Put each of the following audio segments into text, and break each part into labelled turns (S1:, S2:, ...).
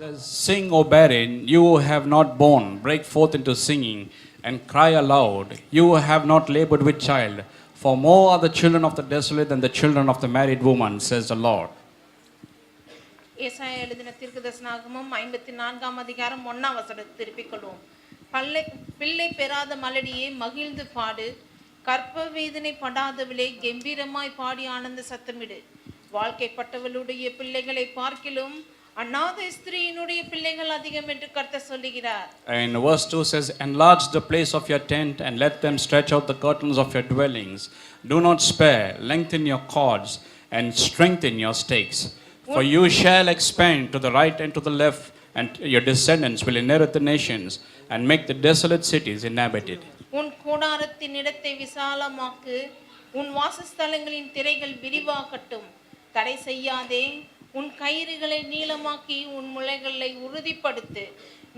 S1: says, "Sing, O barren, you who have not borne, break forth into singing, and cry aloud, you who have not labored with child. For more are the children of the desolate than the children of the married woman," says the Lord.
S2: ஏசாயா எழுதின தீர்க்கதரிசனாகமம் 54ஆம் அதிகாரம் 1ஆம் வசனத்தை திருப்பிக் கொள்வோம். பிள்ளை பெறாத மலடியே மகிழ்ந்து பாடு, கற்ப வேதனை படாதவளே கம்பீரமாய் பாடி ஆனந்த சத்தமிடு. வாழ்க்கைப்பட்டவளுடைய பிள்ளைகளை பார்க்கிலும் அநாத ஸ்திரீயினுடைய பிள்ளைகள் அதிகம் என்று கர்த்தர் சொல்லுகிறார்.
S1: And verse 2 says, "Enlarge the place of your tent and let them stretch out the curtains of your dwellings. Do not spare, lengthen your cords and strengthen your stakes. For you shall expand to the right and to the left, and your descendants will inherit the nations and make the desolate cities inhabited."
S2: உன் கூடாரத்தின் இடத்தை விசாலமாக்கு, உன் வாசஸ்தலங்களின் திரைகள் விரிவாகட்டும். தடை செய்யாதே, உன் கயிறுகளை நீளமாக்கி உன் முளைகளை உறுதிப்படுத்து.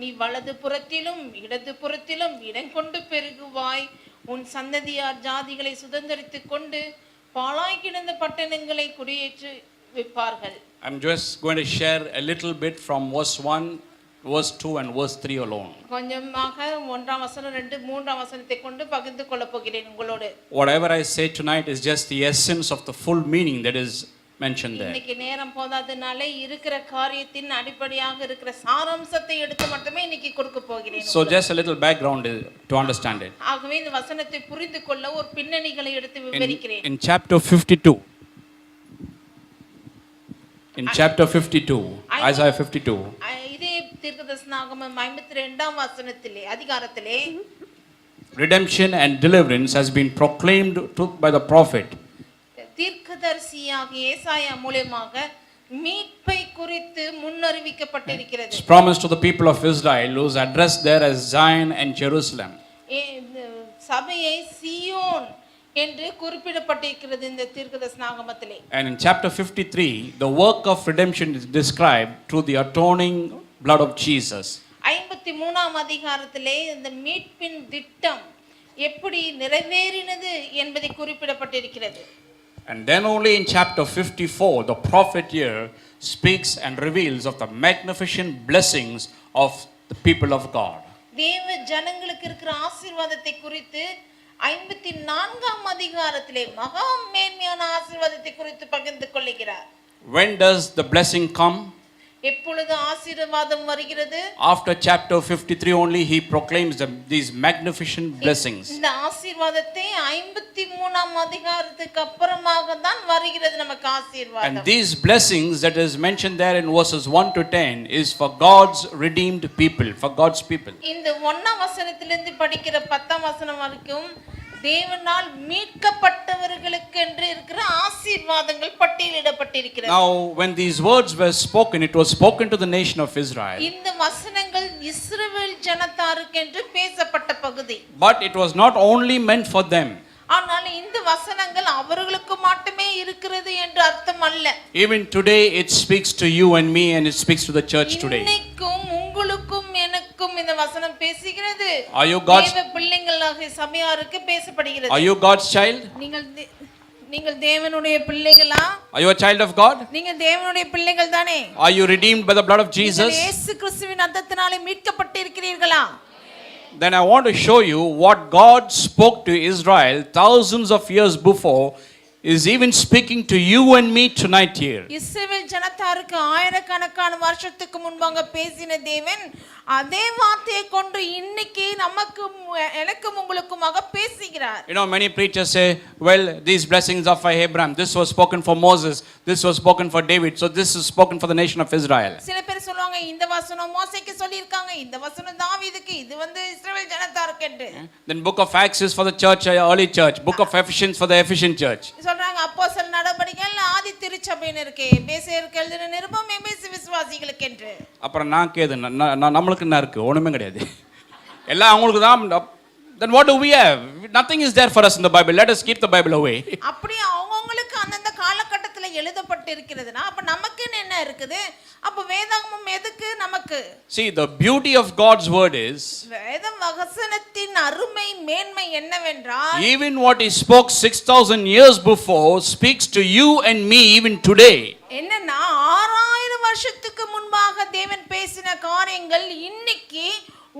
S2: நீ வலது புறத்திலும் இடது புறத்திலும் இடங்கொண்டு பெருகுவாய். உன் சந்ததியார் ஜாதிகளை சுதந்தரித்துக் கொண்டு பாழாய் கிடந்த பட்டணங்களை குடியேற்றி வைப்பார்கள்.
S1: I'm just going to share a little bit from verse 1, verse 2 and verse 3 alone.
S2: கொஞ்சமாக 1ஆம் வசனம் 2 3ஆம் வசனத்தை கொண்டு பகிர்ந்து கொள்ள போகிறேன் உங்களோடு.
S1: Whatever I say tonight is just the essence of the full meaning that is mentioned there.
S2: இன்னைக்கு நேரம் போதாதனால இருக்கிற காரியத்தின் அடிப்படையாக இருக்கிற சாராம்சத்தை எடுத்து மட்டுமே இன்னைக்கு கொடுக்க போகிறேன்.
S1: So just a little background to understand it.
S2: ஆகவே இந்த வசனத்தை புரிந்து கொள்ள ஒரு பின்னணிகளை எடுத்து விவரிக்கிறேன்.
S1: In chapter 52, in chapter 52, Isaiah 52,
S2: இதே தீர்க்கதரிசனாகமம் 52ஆம் வசனத்திலே அதிகாரத்திலே
S1: redemption and deliverance has been proclaimed by the prophet.
S2: தீர்க்கதரிசியாகிய ஏசாயா மூலமாக மீட்பை குறித்து முன்னறிவிக்கப்பட்டிருக்கிறது.
S1: It's promised to the people of Israel, who is addressed there as Zion and Jerusalem.
S2: சபையை சீயோன் என்று குறிப்பிடப்பட்டிருக்கிறது இந்த தீர்க்கதரிசனாகமத்திலே.
S1: And in chapter 53, the work of redemption is described through the atoning blood of Jesus.
S2: 53ஆம் அதிகாரத்திலே இந்த மீட்பின் திட்டம் எப்படி நிறைவேறினது என்பதை குறிப்பிடப்பட்டிருக்கிறது.
S1: And then only in chapter 54, the prophet here speaks and reveals of the magnificent blessings of the people of God.
S2: தேவ ஜனங்களுக்கு இருக்கிற ஆசீர்வாதத்தை குறித்து 54ஆம் அதிகாரத்திலே மகா மேன்மையான ஆசீர்வாதத்தை குறித்து பகிர்ந்து கொள்கிறார்.
S1: When does the blessing come?
S2: எப்பொழுது ஆசீர்வாதம் வருகிறது?
S1: After chapter 53 only he proclaims these magnificent blessings.
S2: இந்த ஆசீர்வாதத்தை 53ஆம் அதிகாரத்துக்கு அப்புறமாக தான் வருகிறது நமக்கு ஆசீர்வாதம்.
S1: And these blessings that is mentioned there in verses 1 to 10 is for God's redeemed people, for God's people.
S2: இந்த 1ஆம் வசனத்திலிருந்து படிக்கிற 10ஆம் வசனம் வரைக்கும் தேவனால் மீட்கப்பட்டவர்களுக்கு என்று இருக்கிற ஆசீர்வாதங்கள் பட்டியலிடப்பட்டிருக்கிறது.
S1: Now when these words were spoken, it was spoken to the nation of Israel.
S2: இந்த வசனங்கள் இஸ்ரவேல் ஜனத்தாருக்கு என்று பேசப்பட்ட பகுதி.
S1: But it was not only meant for them.
S2: ஆனால் இந்த வசனங்கள் அவர்களுக்கு மட்டுமே இருக்கிறது என்று அர்த்தம் அல்ல.
S1: Even today it speaks to you and me, and it speaks to the church today.
S2: இன்னைக்கும் உங்களுக்கும் எனக்கும் இந்த வசனம் பேசுகிறது.
S1: Are you God's
S2: தேவ பிள்ளைகளாகிய சபையாருக்கு பேசப்படுகிறது.
S1: Are you God's child?
S2: நீங்கள் தேவனுடைய பிள்ளைகளா?
S1: Are you a child of God?
S2: நீங்கள் தேவனுடைய பிள்ளைகள் தானே?
S1: Are you redeemed by the blood of Jesus?
S2: இயேசு கிறிஸ்துவின் இரத்தத்தினாலே மீட்கப்பட்டிருக்கிறீர்களா?
S1: Then I want to show you what God spoke to Israel thousands of years before is even speaking to you and me tonight here.
S2: இஸ்ரவேல் ஜனத்தாருக்கு ஆயிரக்கணக்கான வருஷத்துக்கு முன்பாக பேசின தேவன் அதே வார்த்தையை கொண்டு இன்னைக்கு நமக்கு எனக்கும் உங்களுக்குமாக பேசுகிறார்.
S1: You know, many preachers say, well, these blessings are for Abraham, this was spoken for Moses, this was spoken for David, so this is spoken for the nation of Israel.
S2: சில பேர் சொல்வாங்க இந்த வசனம் மோசேக்கு சொல்லிருக்காங்க, இந்த வசனம் தாவீதுக்கு, இது இஸ்ரவேல் ஜனத்தாருக்கு என்று.
S1: Then book of Acts is for the church, early church, book of Ephesians for the Ephesian church.
S2: சொல்றாங்க அப்போஸ்தலர் நடபடிகள் ஆதி திருச்சபையினருக்கு, எபேசியருக்கு எழுதின நிருபம் எபேசு விசுவாசிகளுக்கு என்று.
S1: அப்புறம் நான் கேது நம்மளுக்கு என்ன இருக்கு? ஒண்ணுமே கிடையாது. எல்லாம் அவங்களுக்கு தான். Then what do we have? Nothing is there for us in the Bible. Let us keep the Bible away.
S2: அப்படி அவங்களுக்கு அந்த காலகட்டத்துல எழுதப்பட்டிருக்கிறதுனா அப்ப நமக்கு என்ன இருக்குது? அப்ப வேதாகமம் எதுக்கு நமக்கு?
S1: See, the beauty of God's word is
S2: வேத வசனத்தின் அருமை மேன்மை என்னவென்றால்
S1: even what he spoke 6000 years before speaks to you and me even today.
S2: என்னன்னா 6000 வருஷத்துக்கு முன்பாக தேவன் பேசின காரியங்கள் இன்னைக்கு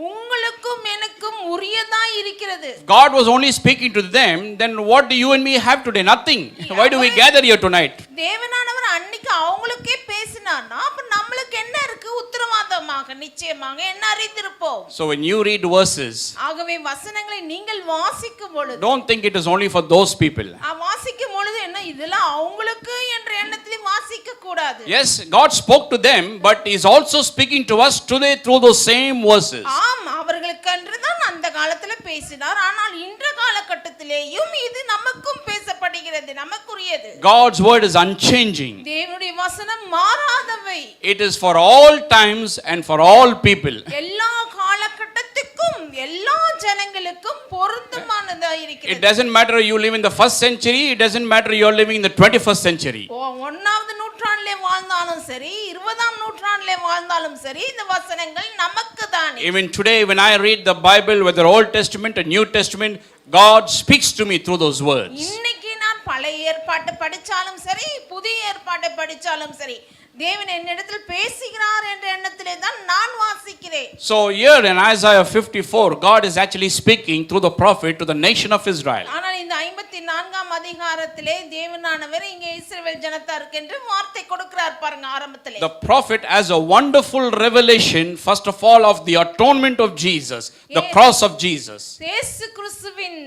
S2: உங்களுக்கும் எனக்கும் உரியதா இருக்கிறது.
S1: God was only speaking to them, then what do you and me have today? Nothing. Why do we gather here tonight?
S2: தேவனானவர் அன்னைக்கு அவங்களுக்கே பேசினார்னா அப்ப நம்மளுக்கு என்ன இருக்கு? உத்தரவாதமாக நிச்சயமாக என்ன அறிந்திருப்போம்.
S1: So when you read verses,
S2: ஆகவே வசனங்களை நீங்கள் வாசிக்கும் பொழுது
S1: don't think it is only for those people.
S2: வாசிக்கும் பொழுது என்ன இதெல்லாம் அவங்களுக்கு என்ற எண்ணத்திலே வாசிக்க கூடாது.
S1: Yes, God spoke to them, but He is also speaking to us today through those same verses.
S2: ஆம், அவர்களுக்கென்று தான் அந்த காலத்துல பேசினார். ஆனால் இன்ற காலகட்டத்திலேயும் இது நமக்கும் பேசப்படுகிறது, நமக்குரியது.
S1: God's word is unchanging.
S2: தேவனுடைய வசனம் மாறாதவை.
S1: It is for all times and for all people.
S2: எல்லா காலகட்டத்துக்கும் எல்லா ஜனங்களுக்கும் பொருத்தமானதா இருக்கிறது.
S1: It doesn't matter you live in the 1st century, it doesn't matter you are living in the 21st century.
S2: 1வது நூற்றாண்டிலே வாழ்ந்தாலும் சரி 20ஆம் நூற்றாண்டிலே வாழ்ந்தாலும் சரி இந்த வசனங்கள் நமக்கு தானே.
S1: Even today when I read the Bible, whether Old Testament or New Testament, God speaks to me through those words.
S2: இன்னைக்கு நான் பழைய ஏற்பாட்டை படிச்சாலும் சரி புதிய ஏற்பாட்டை படிச்சாலும் சரி தேவன் என்னிடத்தில் பேசுகிறார் என்ற எண்ணத்திலே தான் நான் வாசிக்கிறேன்.
S1: So here in Isaiah 54, God is actually speaking through the prophet to the nation of Israel.
S2: ஆனால் இந்த 54ஆம் அதிகாரத்திலே தேவனானவர் இங்கே இஸ்ரவேல் ஜனத்தாருக்கு என்று வார்த்தை கொடுக்கிறார் பாருங்க ஆரம்பத்திலே.
S1: The prophet has a wonderful revelation first of all of the atonement of Jesus, the cross of Jesus.
S2: இயேசு கிறிஸ்துவின்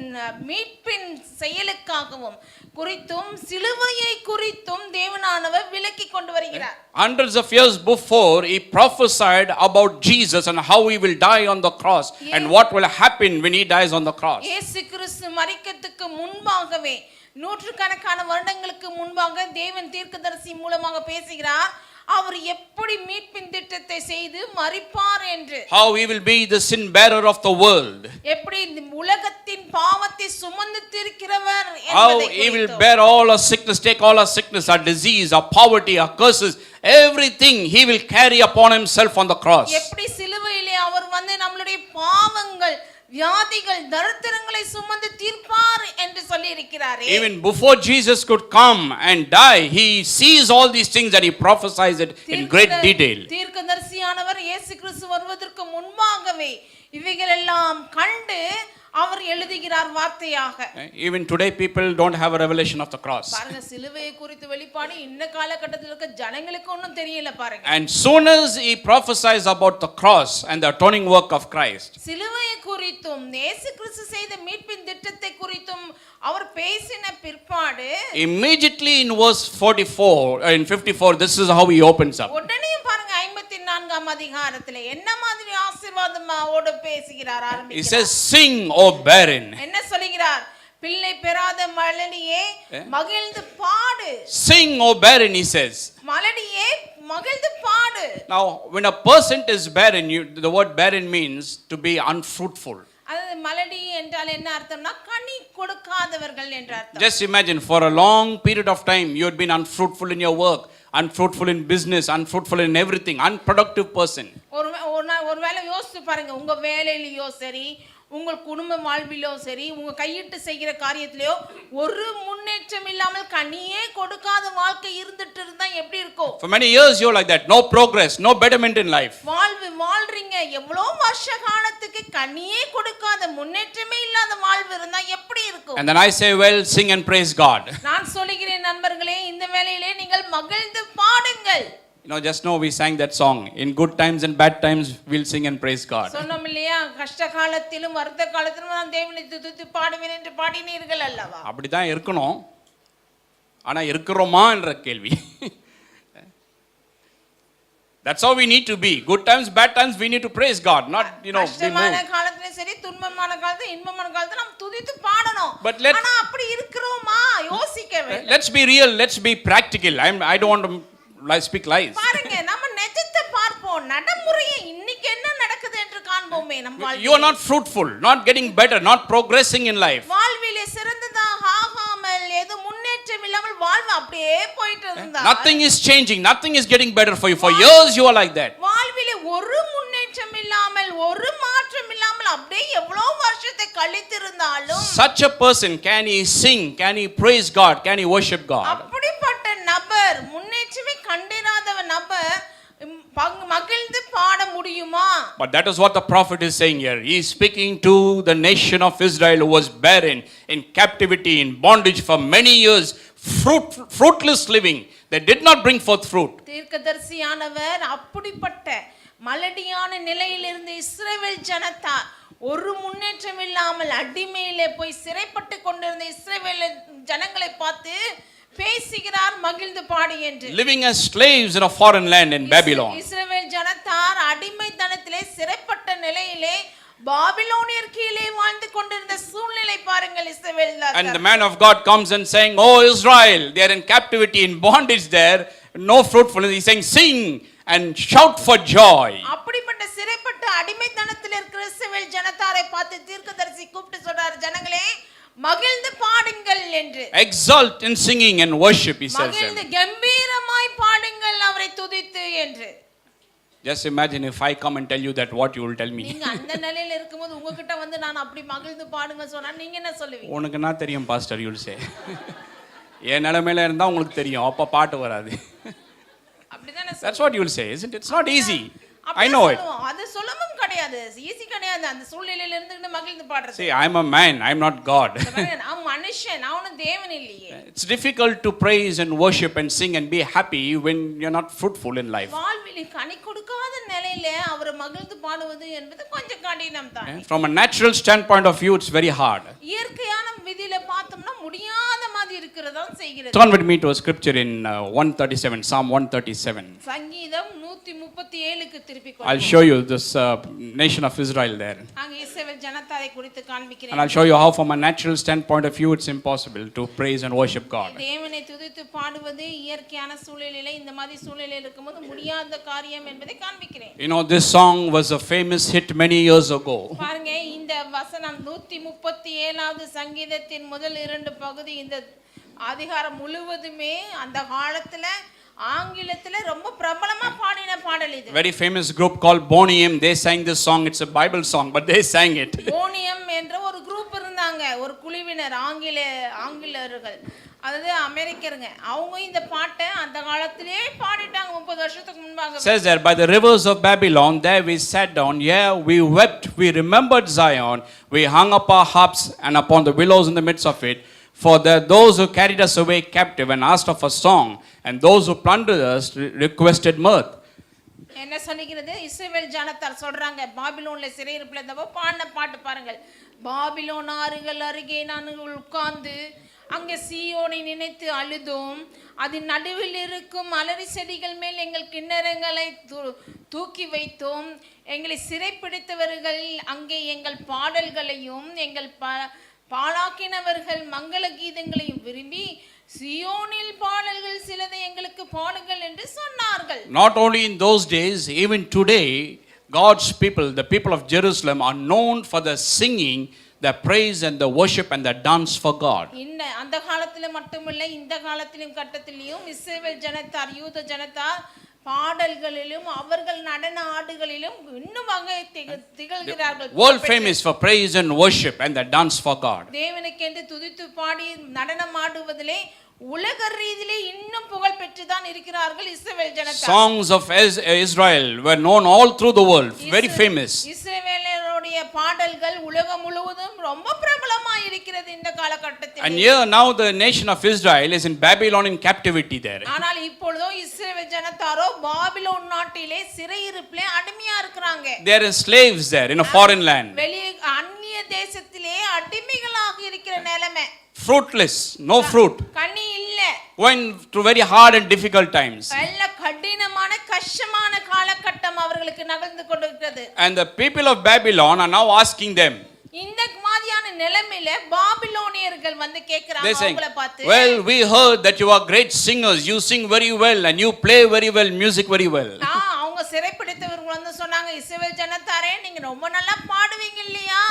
S2: மீட்பின் செயலுக்காகவும் குறித்தும் சிலுவையை குறித்தும் தேவனானவர் விளக்கி கொண்டு வருகிறார்.
S1: Hundreds of years before, he prophesied about Jesus and how he will die on the cross and what will happen when he dies on the cross.
S2: இயேசு கிறிஸ்து மரிக்கிறதுக்கு முன்பாகவே நூற்றுக்கணக்கான வருடங்களுக்கு முன்பாக தேவன் தீர்க்கதரிசி மூலமாக பேசுகிறார் அவர் எப்படி மீட்பின் திட்டத்தை செய்து மரிப்பார் என்று.
S1: How he will be the sin bearer of the world.
S2: எப்படி இந்த உலகத்தின் பாவத்தை சுமந்து தீர்க்கிறவர்
S1: How
S2: என்பதை
S1: he will
S2: குறித்து.
S1: bear all our sickness, take all our sickness, our disease, our poverty, our curses, everything he will carry upon himself on the cross.
S2: எப்படி சிலுவையிலே அவர் வந்து நம்மளுடைய பாவங்கள் வியாதிகள் தரித்திரங்களை சுமந்து தீர்ப்பார் என்று சொல்லி இருக்கிறாரே.
S1: Even before Jesus could come and die, he sees all these things that he prophesies it in great detail.
S2: தீர்க்கதரிசியானவர் இயேசு கிறிஸ்து வருவதற்கு முன்பாகவே இவைகள் எல்லாம் கண்டு அவர் எழுதுகிறார் வார்த்தையாக.
S1: Even today people don't have a revelation of the cross.
S2: பாருங்க சிலுவையை குறித்து வெளிப்பாடு இந்த காலகட்டத்தில் இருக்க ஜனங்களுக்கு ஒண்ணும் தெரியல பாருங்க.
S1: And soon as he prophesies about the cross and the atoning work of Christ,
S2: சிலுவையை குறித்தும் இயேசு கிறிஸ்து செய்த மீட்பின் திட்டத்தை குறித்தும் அவர் பேசின பிற்பாடு
S1: immediately in verse 44 in 54, this is how he opens up.
S2: உடனே பாருங்க 54ஆம் அதிகாரத்திலே என்ன மாதிரி ஆசீர்வாதமோடு பேசுகிறார்
S1: He
S2: ஆரம்பிக்கிறார்.
S1: says, sing, O barren.
S2: என்ன சொல்கிறார்? பிள்ளை பெறாத மலடியே மகிழ்ந்து பாடு.
S1: Sing, O barren, he says.
S2: மலடியே மகிழ்ந்து பாடு.
S1: Now, when a person is barren, the word barren means to be unfruitful.
S2: அதாவது மலடி என்றால் என்ன அர்த்தம்னா கனி கொடுக்காதவர்கள் என்ற அர்த்தம்.
S1: Just imagine, for a long period of time, you had been unfruitful in your work, unfruitful in business, unfruitful in everything, unproductive person.
S2: ஒருவேளை யோசிச்சு பாருங்க உங்க வேலையிலயோ சரி உங்கள் குடும்ப வாழ்விலோ சரி உங்க கையிட்டு செய்கிற காரியத்திலயோ ஒரு முன்னேற்றம் இல்லாமல் கனியே கொடுக்காத வாழ்க்கை இருந்துட்டு இருந்தா எப்படி இருக்கும்?
S1: For many years you're like that, no progress, no betterment in life.
S2: வாழ்றீங்க எவ்வளவு வருஷ காலத்துக்கு கனியே கொடுக்காத முன்னேற்றமே இல்லாத வாழ்வு இருந்தா எப்படி இருக்கும்?
S1: And then I say, well, sing and praise God.
S2: நான் சொல்லுகிறேன் நண்பர்களே இந்த வேளையிலே நீங்கள் மகிழ்ந்து பாடுங்கள்.
S1: You know, just now we sang that song. In good times and bad times, we'll sing and praise God.
S2: சொன்னோம் இல்லையா கஷ்ட காலத்திலும் வருத்த காலத்திலும் நான் தேவனை துதித்து பாடுவேன் என்று பாடினீர்கள் அல்லவா?
S1: அப்படிதான் இருக்கணும். ஆனா இருக்கிறோமா என்ற கேள்வி. That's how we need to be. Good times, bad times, we need to praise God, not be moved.
S2: கஷ்டமான காலத்திலே சரி துன்பமான காலத்திலே இன்பமான காலத்திலே நாம் துதித்து பாடணும். ஆனா அப்படி இருக்கிறோமா யோசிக்க வேண்டும்.
S1: Let's be real, let's be practical. I don't want to speak lies.
S2: பாருங்க நம்ம நிஜத்தை பார்ப்போம். நடைமுறையை இன்னைக்கு என்ன நடக்குது என்று காண்போமே நம் வாழ்வில்.
S1: You are not fruitful, not getting better, not progressing in life.
S2: வாழ்விலே சிறந்ததாக ஆகாமல் ஏதோ முன்னேற்றம் இல்லாமல் வாழ்வு அப்படியே போயிட்டு இருந்தா
S1: Nothing is changing, nothing is getting better for you. For years you are like that.
S2: வாழ்விலே ஒரு முன்னேற்றம் இல்லாமல் ஒரு மாற்றம் இல்லாமல் அப்படியே எவ்வளவு வருஷத்தை கழித்திருந்தாலும்
S1: Such a person, can he sing, can he praise God, can he worship God?
S2: அப்படிப்பட்ட நபர் முன்னேற்றமே கண்டிராத நபர்
S1: But that is what the prophet is saying here. He is speaking to the nation of Israel who was barren, in captivity, in bondage for many years, fruitless living. They did not bring forth fruit.
S2: தீர்க்கதரிசியானவர் அப்படிப்பட்ட மலடியான நிலையில் இருந்த இஸ்ரவேல் ஜனத்தார் ஒரு முன்னேற்றம் இல்லாமல் அடிமையிலே போய் சிறைப்பட்டு கொண்டிருந்த இஸ்ரவேல் ஜனங்களை பார்த்து பேசுகிறார் மகிழ்ந்து பாடி என்று.
S1: Living as slaves in a foreign land in Babylon.
S2: இஸ்ரவேல் ஜனத்தார் அடிமைத்தனத்திலே சிறைப்பட்ட நிலையிலே பாபிலோனியர் கீழே வாழ்ந்து கொண்டிருந்த சூழ்நிலை பாருங்கள் இஸ்ரவேல்.
S1: And the man of God comes and saying, "Oh Israel, they are in captivity, in bondage there, no fruitfulness." He's saying, "Sing and shout for joy."
S2: அப்படிப்பட்ட சிறைப்பட்ட அடிமைத்தனத்தில் இருக்கிற இஸ்ரவேல் ஜனத்தாரை பார்த்து தீர்க்கதரிசி கூப்பிட்டு சொல்றார், ஜனங்களே மகிழ்ந்து பாடுங்கள் என்று.
S1: Exult in singing and worship, he says.
S2: மகிழ்ந்து கம்பீரமாய் பாடுங்கள் அவரை துதித்து என்று.
S1: Just imagine if I come and tell you that, what you will tell me.
S2: நீங்க அந்த நிலையில இருக்கும்போது உங்ககிட்ட வந்து நான் அப்படி மகிழ்ந்து பாடுங்க சொன்னா நீங்க என்ன சொல்லுவீங்க?
S1: உனக்கு என்ன தெரியும் பாஸ்டர், you will say. என் நிலைமையில இருந்தா உங்களுக்கு தெரியும், அப்ப பாட்டு வராது.
S2: அப்படிதானே?
S1: That's what you will say, isn't it? It's not easy. I know it.
S2: அது சுலபம் கிடையாது, ஈஸி கிடையாது அந்த சூழ்நிலையில இருந்து மகிழ்ந்து பாடுறது.
S1: See, I'm a man, I'm not God.
S2: நான் மனுஷன், நான் தேவன் இல்லையே.
S1: It's difficult to praise and worship and sing and be happy when you're not fruitful in life.
S2: வாழ்வில் கனி கொடுக்காத நிலையில அவரை மகிழ்ந்து பாடுவது என்பது கொஞ்சம் கடினம் தான்.
S1: From a natural standpoint of view, it's very hard.
S2: இயற்கையான விதியில பார்த்தோம்னா முடியாத மாதிரி இருக்கிறதா செய்கிறது.
S1: Turn with me to a scripture in 137, Psalm 137.
S2: சங்கீதம் 137க்கு திருப்பி கொள்வோம்.
S1: I'll show you this nation of Israel there.
S2: அங்க இஸ்ரவேல் ஜனத்தாரை குறித்து காண்பிக்கிறேன்.
S1: And I'll show you how from a natural standpoint of view it's impossible to praise and worship God.
S2: தேவனை துதித்து பாடுவது இயற்கையான சூழ்நிலையில இந்த மாதிரி சூழ்நிலையில இருக்கும்போது முடியாத காரியம் என்பதை காண்பிக்கிறேன்.
S1: You know, this song was a famous hit many years ago.
S2: பாருங்க, இந்த வசனம் 137வது சங்கீதத்தின் முதல் 2 பகுதி, இந்த அதிகாரம் முழுவதுமே அந்த காலத்துல ஆங்கிலத்துல ரொம்ப பிரபலமா பாடின பாடல் இது.
S1: Very famous group called Boney M, they sang this song. It's a Bible song, but they sang it.
S2: Boney M என்ற ஒரு குரூப் இருந்தாங்க, ஒரு குழுவினர், ஆங்கிலேயர்கள், அதாவது அமெரிக்கருங்க. அவங்க இந்த பாட்டை அந்த காலத்திலே பாடிட்டாங்க 30 வருஷத்துக்கு முன்பாக.
S1: Says there, by the rivers of Babylon, there we sat down, yeah, we wept, we remembered Zion, we hung up our harps and upon the willows in the midst of it. For there those who carried us away captive and asked of a song, and those who plundered us requested mirth.
S2: என்ன சொல்லுகிறது? இஸ்ரவேல் ஜனத்தார் சொல்றாங்க, பாபிலோன்ல சிறையிருப்புல இருந்தப்போ பாடின பாட்டு பாருங்கள். Babylon ஆறுகள் அருகே நாங்கள் உட்கார்ந்து அங்கே சீயோனை நினைத்து அழுதோம், அதன் நடுவில் இருக்கும் அலரி செடிகள் மேல் எங்கள் கிண்ணறங்களை தூக்கி வைத்தோம். எங்களை சிறைப்பிடித்தவர்கள் அங்கே எங்கள் பாடல்களையும் எங்கள் பாழாக்கினவர்கள் மங்கள கீதங்களையும் விரும்பி சியோனில் பாடல்கள் சிலதை எங்களுக்கு பாடுங்கள் என்று சொன்னார்கள்.
S1: Not only in those days, even today, God's people, the people of Jerusalem, are known for the singing, the praise and the worship and the dance for God.
S2: இந்த அந்த காலத்துல மட்டுமில்லை, இந்த காலத்திலும் கட்டத்திலும் இஸ்ரவேல் ஜனத்தார், யூத ஜனத்தார் பாடல்களிலும் அவர்கள் நடன ஆடுகளிலும் இன்னும் திகழ்கிறார்கள்.
S1: World famous for praise and worship and the dance for God.
S2: தேவனுக்கென்று துதித்து பாடி நடனம் ஆடுவதிலே உலக ரீதியிலே இன்னும் புகழ் பெற்று தான் இருக்கிறார்கள் இஸ்ரவேல் ஜனத்தார்.
S1: Songs of Israel were known all through the world, very famous.
S2: இஸ்ரவேலருடைய பாடல்கள் உலகம் முழுவதும் ரொம்ப பிரபலமா இருக்கிறது இந்த காலகட்டத்தில்.
S1: And here now the nation of Israel is in Babylon in captivity there.
S2: ஆனால் இப்பொழுதோ இஸ்ரவேல் ஜனத்தாரோ பாபிலோன் நாட்டிலே சிறையிருப்பிலே அடிமையா இருக்கிறாங்க.
S1: They are slaves there in a foreign land.
S2: வெளி அந்நிய தேசத்திலே அடிமைகளாக இருக்கிற நிலைமை.
S1: Fruitless, no fruit.
S2: கனி இல்ல.
S1: Going through very hard and difficult times.
S2: நல்ல கடினமான கஷ்டமான காலகட்டம் அவர்களுக்கு நகர்ந்து கொண்டிருக்கிறது.
S1: And the people of Babylon are now asking them.
S2: இந்த மாதிரியான நிலைமையில பாபிலோனியர்கள் வந்து கேக்குறாங்க அவங்கள பார்த்து,
S1: well, we heard that you are great singers, you sing very well and you play very well, music very well.
S2: அவங்க சிறைப்பிடித்தவர்கள் வந்து சொன்னாங்க, இஸ்ரவேல் ஜனத்தாரே நீங்க ரொம்ப நல்லா பாடுவீங்க இல்லையா,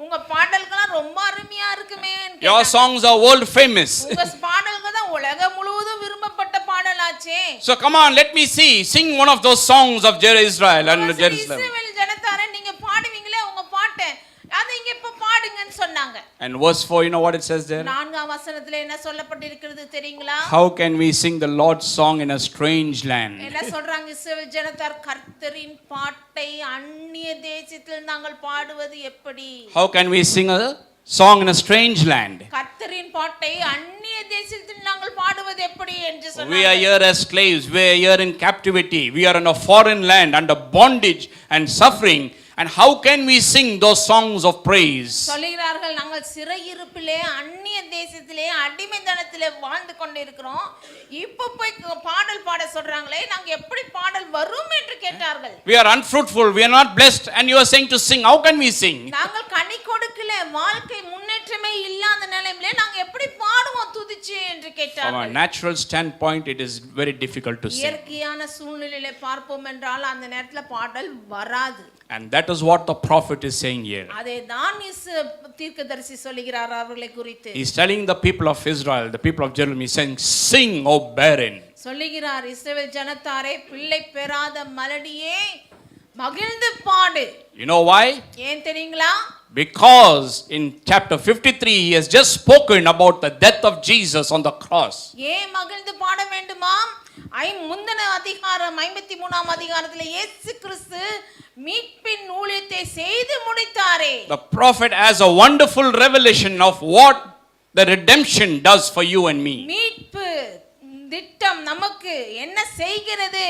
S2: உங்க பாடல்கள் ரொம்ப அருமையா இருக்குமே.
S1: Your songs are world famous.
S2: உங்க பாடல்கள் தான் உலகம் முழுவதும் விரும்பப்பட்ட பாடலாச்சே.
S1: So come on, let me see, sing one of those songs of Israel and Jerusalem.
S2: இஸ்ரவேல் ஜனத்தாரே நீங்க பாடுவீங்களே உங்க பாட்டை, அதை இங்க இப்ப பாடுங்கன்னு சொன்னாங்க.
S1: And verse 4, you know what it says there?
S2: 4ஆம் வசனத்துல என்ன சொல்லப்பட்டிருக்கிறது தெரியுங்களா?
S1: How can we sing the Lord's song in a strange land?
S2: என்ன சொல்றாங்க இஸ்ரவேல் ஜனத்தார், கர்த்தரின் பாட்டை அந்நிய தேசத்தில் நாங்கள் பாடுவது எப்படி?
S1: How can we sing a song in a strange land?
S2: கர்த்தரின் பாட்டை அந்நிய தேசத்தில் நாங்கள் பாடுவது எப்படி என்று
S1: We
S2: சொன்னாங்க.
S1: are here as slaves, we are here in captivity, we are in a foreign land under bondage and suffering. And how can we sing those songs of praise?
S2: சொல்கிறார்கள், நாங்கள் சிறையிருப்பிலே அந்நிய தேசத்திலே அடிமைத்தனத்திலே வாழ்ந்து கொண்டிருக்கிறோம், இப்போ போய் பாடல் பாட சொல்றாங்களே, நாங்க எப்படி பாடல் வரும் என்று கேட்டார்கள்.
S1: We are unfruitful, we are not blessed, and you are saying to sing. How can we sing?
S2: நாங்கள் கனி கொடுக்கல, வாழ்க்கை முன்னேற்றமே இல்லாத நிலையிலே நாங்க எப்படி பாடுவோம் துதிச்சு என்று
S1: From a
S2: கேட்டார்கள்.
S1: natural standpoint, it is very difficult to sing.
S2: இயற்கையான சூழ்நிலையிலே பார்ப்போம் என்றால் அந்த நேரத்துல பாடல் வராது.
S1: And that is what the prophet is saying here.
S2: அதை தான் தீர்க்கதரிசி சொல்லுகிறார் அவர்களை குறித்து.
S1: He is telling the people of Israel, the people of Jerusalem, he is saying, sing, O barren.
S2: சொல்லுகிறார், இஸ்ரவேல் ஜனத்தாரே, பிள்ளை பெறாத மலடியே மகிழ்ந்து பாடு.
S1: You know why?
S2: ஏன் தெரியுங்களா?
S1: Because in chapter 53, he has just spoken about the death of Jesus on the cross.
S2: ஏன் மகிழ்ந்து பாட வேண்டுமாம்? முந்தின அதிகாரம் 53ஆம் அதிகாரத்தில் இயேசு கிறிஸ்து மீட்பின் ஊழியத்தை செய்து முடித்தாரே.
S1: The prophet has a wonderful revelation of what the redemption does for you and me.
S2: மீட்பு திட்டம் நமக்கு என்ன செய்கிறது,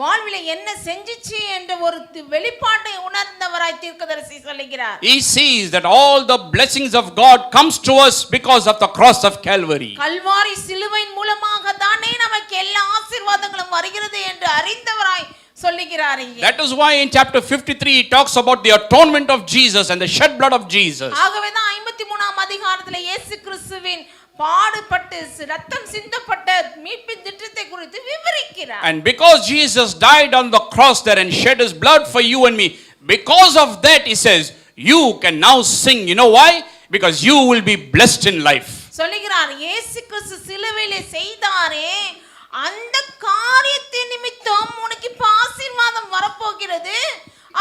S2: வாழ்விலே என்ன செஞ்சிச்சு என்ற ஒரு வெளிப்பாட்டை உணர்ந்தவராய் தீர்க்கதரிசி சொல்லுகிறார்.
S1: He sees that all the blessings of God comes to us because of the cross of Calvary.
S2: Kalvari சிலுவையின் மூலமாக தானே நமக்கு எல்லா ஆசீர்வாதங்களும் வருகிறது என்று அறிந்தவராய் சொல்லுகிறார் இங்கே.
S1: That is why in chapter 53 he talks about the atonement of Jesus and the shed blood of Jesus.
S2: ஆகவே தான் 53ஆம் அதிகாரத்தில் இயேசு கிறிஸ்துவின் பாடுபட்டு ரத்தம் சிந்தப்பட்ட மீட்பின் திட்டத்தை குறித்து விவரிக்கிறார்.
S1: And because Jesus died on the cross there and shed his blood for you and me, because of that he says you can now sing. You know why? Because you will be blessed in life.
S2: சொல்லுகிறார், இயேசு கிறிஸ்து சிலுவையிலே செய்தாரே அந்த காரியத்தின் நிமித்தம் உனக்கு இப்ப ஆசீர்வாதம் வரப்போகிறது,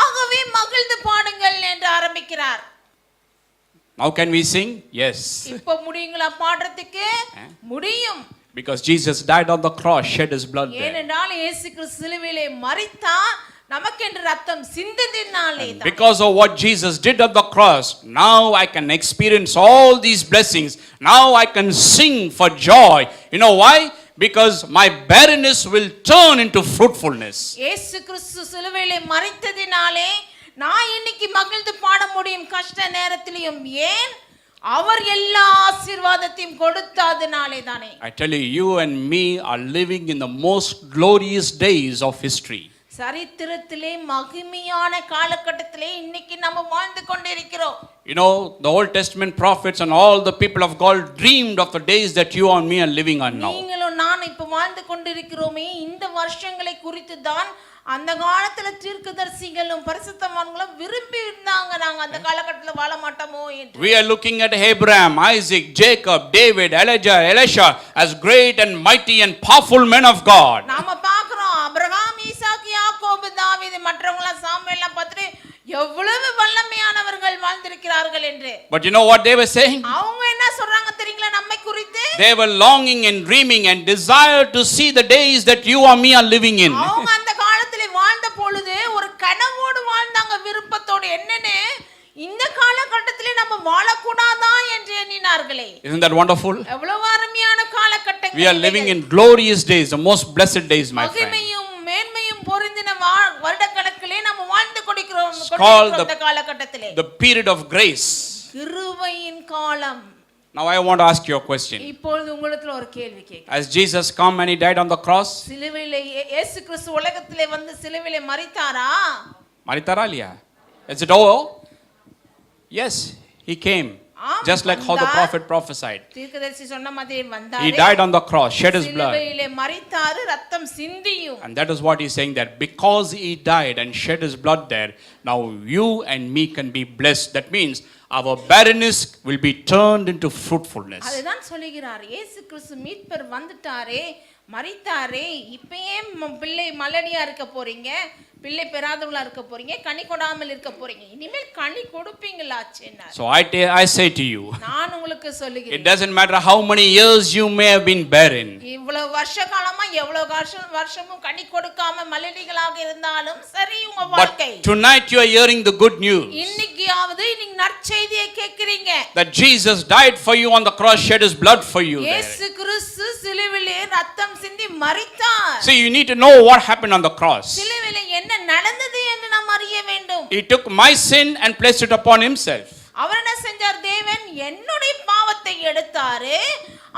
S2: ஆகவே மகிழ்ந்து பாடுங்கள் என்று ஆரம்பிக்கிறார்.
S1: Now can we sing? Yes.
S2: இப்ப முடியுங்களா பாடுறதுக்கு? முடியும்.
S1: Because Jesus died on the cross, shed his blood there.
S2: ஏனென்றால் இயேசு கிறிஸ்து சிலுவையிலே மரித்தார், நமக்கென்று ரத்தம் சிந்தினாலே தான்.
S1: Because of what Jesus did on the cross, now I can experience all these blessings. Now I can sing for joy. You know why? Because my barrenness will turn into fruitfulness.
S2: இயேசு கிறிஸ்து சிலுவையிலே மரித்ததினாலே நான் இன்னைக்கு மகிழ்ந்து பாட முடியும் கஷ்ட நேரத்திலும். ஏன்? அவர் எல்லா ஆசீர்வாதத்தையும் கொடுத்ததனாலே தானே.
S1: I tell you, you and me are living in the most glorious days of history.
S2: சரித்திரத்திலே மகிமையான காலகட்டத்திலே இன்னைக்கு நம்ம வாழ்ந்து கொண்டிருக்கிறோம்.
S1: You know, the Old Testament prophets and all the people of God dreamed of the days that you and me are living on now.
S2: நீங்களும் நான் இப்ப வாழ்ந்து கொண்டிருக்கிறோமே இந்த வருஷங்களை குறித்து தான் அந்த காலத்துல தீர்க்கதரிசிகளும் பரிசுத்தவான்களும் விரும்பி இருந்தாங்க, நாங்க அந்த காலகட்டத்துல வாழ மாட்டோமோ என்று.
S1: We are looking at Abraham, Isaac, Jacob, David, Elijah, Elisha as great and mighty and powerful men of God.
S2: நாம பார்க்கிறோம் ஆபிரகாம், ஈசாக்கு, யாக்கோபு, தாவீது மற்றவங்க சாமுவேல்லாம் பார்த்துட்டு எவ்வளவு வல்லமையானவர்கள் வாழ்ந்திருக்கிறார்கள் என்று.
S1: But you know what they were saying?
S2: அவங்க என்ன சொல்றாங்க தெரியுங்களா நம்மை குறித்து?
S1: They were longing and dreaming and desired to see the days that you or me are living in.
S2: அவங்க அந்த காலத்திலே வாழ்ந்த பொழுது ஒரு கனவோடு வாழ்ந்தாங்க, விருப்பத்தோடு. என்னன்னு, இந்த காலகட்டத்திலே நம்ம வாழக்கூடாதா என்று எண்ணினார்களே.
S1: Isn't that wonderful?
S2: எவ்வளவு அருமையான காலகட்டங்கள்.
S1: We are living in glorious days, the most blessed days, my friend.
S2: மகிமையும் மேன்மையும் பொருந்தின வருடக்கணக்கிலே நம்ம வாழ்ந்து கொண்டிருக்கிறோம் இந்த காலகட்டத்திலே.
S1: The period of grace.
S2: கிருபையின் காலம்.
S1: Now I want to ask you a question.
S2: இப்பொழுது உங்களுக்கு ஒரு கேள்வி கேட்கிறேன்.
S1: As Jesus come and he died on the cross?
S2: சிலுவையிலே இயேசு கிறிஸ்து உலகத்திலே வந்து சிலுவையிலே மரித்தாரா?
S1: மரித்தாரா இல்லையா? Is it over? Yes, he came. Just like how the prophet prophesied.
S2: தீர்க்கதரிசி சொன்ன மாதிரி வந்தார்.
S1: He died on the cross, shed his blood.
S2: சிலுவையிலே மரித்தார், ரத்தம் சிந்தியும்.
S1: And that is what he's saying, that because he died and shed his blood there, now you and me can be blessed. That means our barrenness will be turned into fruitfulness.
S2: அதுதான் சொல்லுகிறார். இயேசு கிறிஸ்து மீட்பர் வந்துட்டாரே, மரித்தாரே இப்பயே பிள்ளை மலடியா இருக்க போறீங்க, பிள்ளை பெறாதவங்களா இருக்க போறீங்க, கனி கொடாமல் இருக்க போறீங்க, இனிமேல் கனி கொடுப்பீங்களாச்சேன்னா.
S1: So I say to you,
S2: நான் உங்களுக்கு
S1: it
S2: சொல்லுகிறேன்,
S1: doesn't matter how many years you may have been barren.
S2: இவ்வளவு வருஷ காலமா எவ்வளவு வருஷமும் கனி கொடுக்காம மலடிகளாக இருந்தாலும் சரி உங்க வாழ்க்கை,
S1: But tonight you are hearing the good news.
S2: இன்னைக்காவது நீங்க நற்செய்தியை கேக்குறீங்க.
S1: That Jesus died for you on the cross, shed his blood for you there.
S2: இயேசு கிறிஸ்து சிலுவையிலே ரத்தம் சிந்தி மரித்தார்.
S1: So you need to know what happened on the cross.
S2: சிலுவையிலே என்ன நடந்தது என்று நாம் அறிய வேண்டும்.
S1: He took my sin and placed it upon himself.
S2: அவர் என்ன செஞ்சார்? தேவன் என்னுடைய பாவத்தை எடுத்தாரு,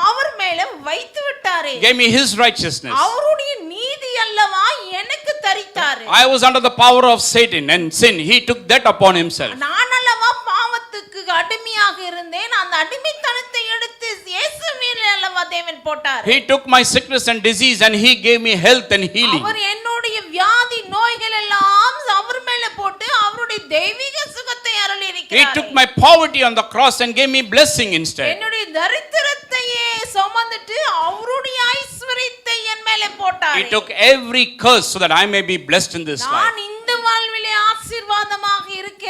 S2: அவர் மேல வைத்து விட்டாரு.
S1: Gave me his righteousness.
S2: அவருடைய நீதி அல்லவா எனக்கு தரித்தாரு.
S1: I was under the power of Satan and sin. He took that upon himself.
S2: நான் அல்லவா பாவத்துக்கு அடிமையாக இருந்தேன், அந்த அடிமைத்தனத்தை எடுத்து இயேசு மேல அல்லவா தேவன் போட்டார்.
S1: He took my sickness and disease and he gave me health and healing.
S2: அவர் என்னுடைய வியாதி நோய்கள் எல்லாம் அவர் மேல போட்டு அவருடைய தெய்வீக சுகத்தை அருளி
S1: He
S2: இருக்கிறார்.
S1: took my poverty on the cross and gave me blessing instead.
S2: என்னுடைய தரித்திரத்தையே சுமந்துட்டு அவருடைய ஐஸ்வரியத்தை என் மேல போட்டார்.
S1: He took every curse so that I may be blessed in this life.
S2: நான் இந்த வாழ்விலே ஆசீர்வாதமாக இருக்க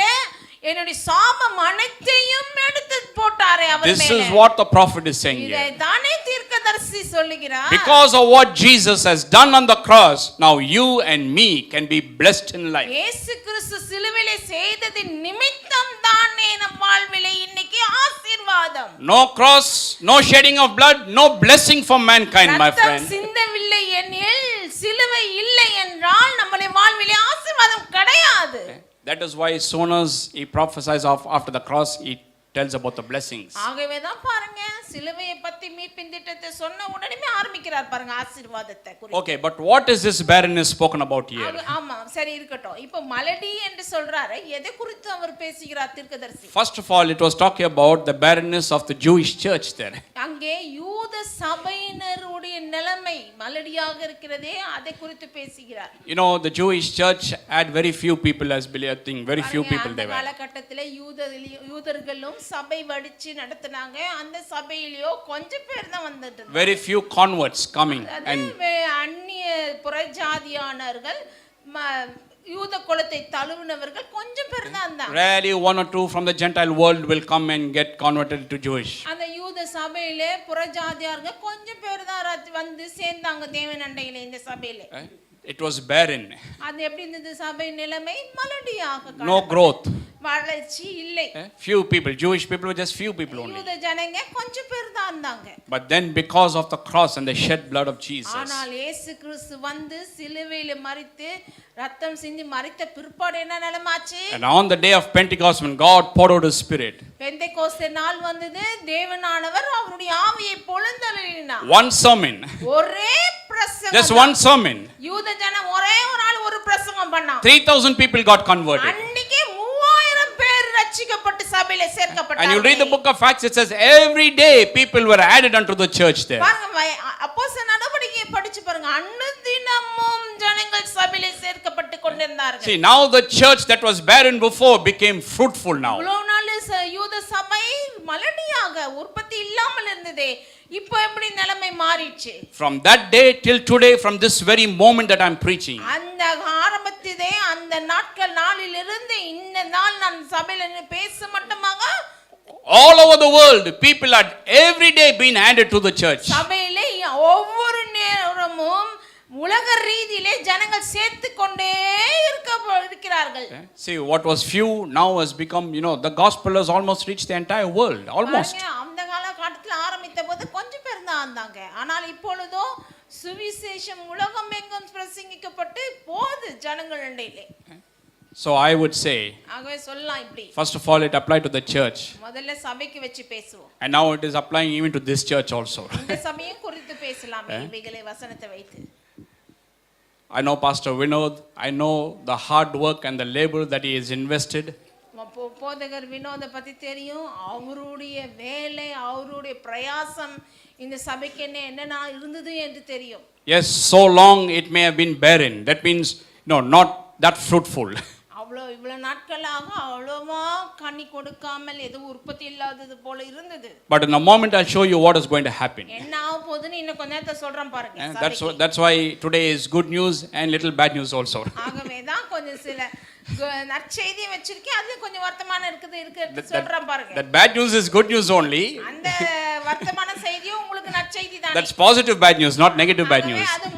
S2: என்னுடைய சாபம் அனைத்தையும் எடுத்து போட்டாரே அவர் மேல.
S1: This is what the prophet is saying
S2: இதை
S1: here.
S2: தானே தீர்க்கதரிசி சொல்லுகிறார்.
S1: Because of what Jesus has done on the cross, now you and me can be blessed in life.
S2: இயேசு கிறிஸ்து சிலுவையிலே செய்ததின் நிமித்தம் தானே நம் வாழ்விலே இன்னைக்கு ஆசீர்வாதம்.
S1: No cross, no shedding of blood, no blessing for mankind, my
S2: ரத்தம்
S1: friend.
S2: சிந்தவில்லை எனில், சிலுவை இல்லை என்றால் நம்முடைய வாழ்விலே ஆசீர்வாதம் கிடையாது.
S1: That is why as soon as he prophesies of after the cross, he tells about the blessings.
S2: ஆகவே தான் பாருங்க, சிலுவையை பத்தி மீட்பின் திட்டத்தை சொன்ன உடனே ஆரம்பிக்கிறார் பாருங்க ஆசீர்வாதத்தை குறித்து.
S1: Okay, but what is this barrenness spoken about here?
S2: ஆமா சரி இருக்கட்டும். இப்போ மலடி என்று சொல்றாரு, எதை குறித்து அவர் பேசுகிறார் தீர்க்கதரிசி?
S1: First of all, it was talking about the barrenness of the Jewish church there.
S2: அங்கே யூத சபையினருடைய நிலைமை மலடியாக இருக்கிறதே அதை குறித்து பேசுகிறார்.
S1: You know, the Jewish church had very few people as believers. I think very few people they were.
S2: காலகட்டத்திலே யூதர்களும் சபை வடிச்சு நடத்துனாங்க. அந்த சபையிலயோ கொஞ்சம் பேர் தான் வந்துட்டு
S1: Very few converts coming and
S2: அந்நிய புறஜாதியானவர்கள் யூத குலத்தை தழுவினவர்கள் கொஞ்சம் பேர் தான் இருந்தாங்க.
S1: rarely one or two from the Gentile world will come and get converted to Jewish.
S2: அந்த யூத சபையிலே புறஜாதியார்கள் கொஞ்சம் பேர் தான் வந்து சேர்ந்தாங்க தேவன் அண்டையிலே இந்த சபையிலே.
S1: It was barren.
S2: அது எப்படி இருந்தது சபை நிலைமை? மலடியாக.
S1: No growth.
S2: வளர்ச்சி இல்லை.
S1: Few people, Jewish people were just few people only.
S2: யூத ஜனங்க கொஞ்சம் பேர் தான் இருந்தாங்க.
S1: But then because of the cross and the shed blood of Jesus.
S2: ஆனால் இயேசு கிறிஸ்து வந்து சிலுவையிலே மரித்து ரத்தம் சிந்தி மரித்த பிற்பாடு என்ன நிலைமாச்சு?
S1: And on the day of Pentecost when God poured out his spirit.
S2: Pentecost நாள் வந்தது, தேவனானவர் அவருடைய ஆவியை பொழிந்தருளினார்.
S1: One sermon.
S2: ஒரே பிரசங்கம்.
S1: Just one sermon.
S2: யூத ஜனம் ஒரே ஒரு ஆள் ஒரு பிரசங்கம் பண்ணாங்க.
S1: 3,000 people got converted.
S2: அன்னைக்கு 3000 பேர் ரட்சிக்கப்பட்டு சபையிலே சேர்க்கப்பட்டாங்க.
S1: And you read the book of Acts, it says every day people were added unto the church there.
S2: பாருங்க அப்போஸ்தலர் நடவடிக்கையை படிச்சு பாருங்க, அன்னுதினமும் ஜனங்கள் சபையிலே சேர்க்கப்பட்டு கொண்டிருந்தார்கள்.
S1: See, now the church that was barren before became fruitful now.
S2: இவ்வளவு நாள் யூத சபை மலடியாக உற்பத்தி இல்லாமல் இருந்ததே, இப்போ எப்படி நிலைமை மாறிடுச்சு?
S1: From that day till today, from this very moment that I'm preaching,
S2: அந்த ஆரம்பத்திலே அந்த நாளிலிருந்து இந்த நாள் நான் சபையில பேச மட்டுமாக
S1: all over the world people had every day been added to the church.
S2: சபையிலே ஒவ்வொரு நேரமும் உலக ரீதியிலே ஜனங்கள் சேர்த்து கொண்டே இருக்கிறார்கள்.
S1: See, what was few now has become, you know, the gospel has almost reached the entire world, almost.
S2: அந்த காலகட்டத்தில் ஆரம்பித்த போது கொஞ்சம் பேர் தான் இருந்தாங்க. ஆனால் இப்பொழுதோ சுவிசேஷம் உலகம் எங்கும் பிரசங்கிக்கப்பட்டு போகுது ஜனங்கள் இடையிலே.
S1: So I would say,
S2: ஆகவே சொல்லலாம் இப்படி.
S1: first of all, it applied to the church.
S2: முதல்ல சபைக்கு வெச்சு பேசுவோம்.
S1: And now it is applying even to this church also.
S2: இந்த சபையும் குறித்து பேசலாம் இவைகளை வசனத்தை வைத்து.
S1: I know Pastor Vinod, I know the hard work and the labor that he has invested.
S2: போதகர் வினோத பத்தி தெரியும். அவருடைய வேலை, அவருடைய பிரயாசம் இந்த சபைக்கு என்னென்ன இருந்தது என்று தெரியும்.
S1: Yes, so long it may have been barren. That means, no, not that fruitful.
S2: அவ்வளோ இவ்வளவு நாட்களாக அவ்வளவா கனி கொடுக்காமல் ஏதோ உற்பத்தி இல்லாதது போல இருந்தது.
S1: But in a moment I'll show you what is going to happen.
S2: என்ன ஆக போகுதுன்னு இன்னும் கொஞ்ச நேரத்துல சொல்றேன் பாருங்க.
S1: That's why today is good news and little bad news also.
S2: ஆகவே தான் கொஞ்சம் சில நற்செய்தி வச்சிருக்கேன், அது கொஞ்சம் வர்த்தமானம் இருக்கு சொல்றேன் பாருங்க.
S1: That bad news is good news only.
S2: அந்த வர்த்தமான செய்தியும் உங்களுக்கு நற்செய்தி தான்.
S1: That's positive bad news, not negative bad news.
S2: அது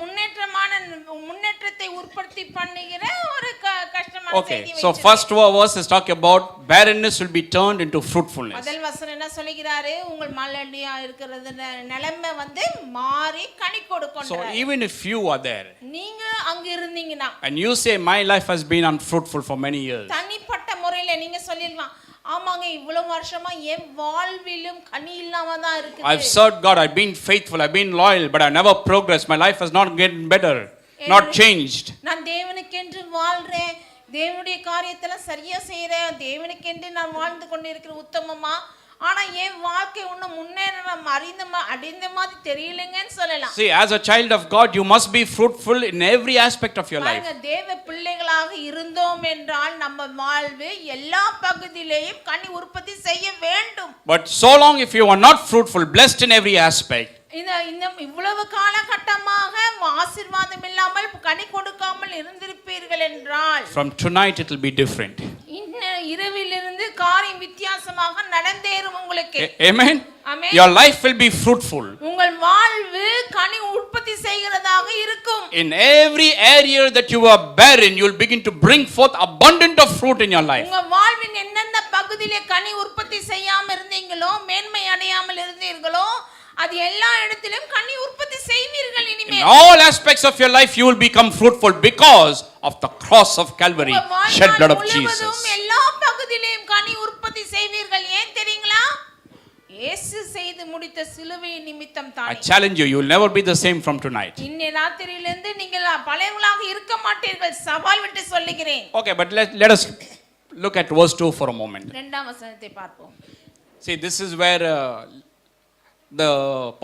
S2: முன்னேற்றத்தை உற்பத்தி பண்ணுகிற ஒரு கஷ்டமான
S1: Okay,
S2: செய்தி.
S1: so first verse is talking about barrenness will be turned into fruitfulness.
S2: முதல் வசனம் என்ன சொல்லுகிறாரு? உங்கள் மலடியா இருக்கிறது நிலைமை வந்து மாறி கனி கொடுக்கும்.
S1: So even if you are there
S2: நீங்க அங்க இருந்தீங்கன்னா
S1: and you say my life has been unfruitful for many years,
S2: தனிப்பட்ட முறையில நீங்க சொல்லிடலாம், ஆமாங்க இவ்வளவு வருஷமா என் வாழ்விலும் கனி இல்லாம தான் இருக்குது.
S1: I've served God, I've been faithful, I've been loyal, but I've never progressed. My life has not gotten better, not changed.
S2: நான் தேவனுக்கென்று வாழ்றேன், தேவனுடைய காரியத்துல சரியா செய்யறேன், தேவனுக்கென்று நான் வாழ்ந்து கொண்டிருக்கிற உத்தமமா, ஆனா என் வாழ்க்கை இன்னும் முன்னேறம் அடைந்த மாதிரி தெரியலங்கன்னு சொல்லலாம்.
S1: See, as a child of God, you must be fruitful in every aspect of your life.
S2: தேவ பிள்ளைகளாக இருந்தோம் என்றால் நம்ம வாழ்வு எல்லா பகுதியிலேயும் கனி உற்பத்தி செய்ய வேண்டும்.
S1: But so long if you are not fruitful, blessed in every aspect,
S2: இந்த இவ்வளவு காலகட்டமாக ஆசீர்வாதம் இல்லாமல் கனி கொடுக்காமல் இருந்திருப்பீர்கள் என்றால்
S1: from tonight it will be different.
S2: இரவிலிருந்து காரியம் வித்தியாசமாக நடந்தேறும் உங்களுக்கு.
S1: Amen.
S2: Amen.
S1: Your life will be fruitful.
S2: உங்கள் வாழ்வு கனி உற்பத்தி செய்கிறதாக இருக்கும்.
S1: In every area that you are barren, you will begin to bring forth abundant of fruit in your life.
S2: உங்க வாழ்வின் எந்தெந்த பகுதியிலே கனி உற்பத்தி செய்யாம இருந்தீங்களோ, மேன்மை அடையாமல் இருந்தீர்களோ, அது எல்லா இடத்திலும் கனி உற்பத்தி செய்வீர்கள் இனிமேல்.
S1: In all aspects of your life you will become fruitful because of the cross of Calvary, shed blood of Jesus.
S2: எல்லா பகுதியிலும் கனி உற்பத்தி செய்வீர்கள். ஏன் தெரியுங்களா? இயேசு செய்து முடித்த சிலுவை நிமித்தம் தான்.
S1: I challenge you, you will never be the same from tonight.
S2: இன்னே ராத்திரியிலிருந்து நீங்கள் பழையவர்களாக இருக்க மாட்டீர்கள், சவால் விட்டு சொல்லுகிறேன்.
S1: Okay, but let us look at verse 2 for a moment.
S2: இரண்டாம் வசனத்தை பார்ப்போம்.
S1: See, this is where the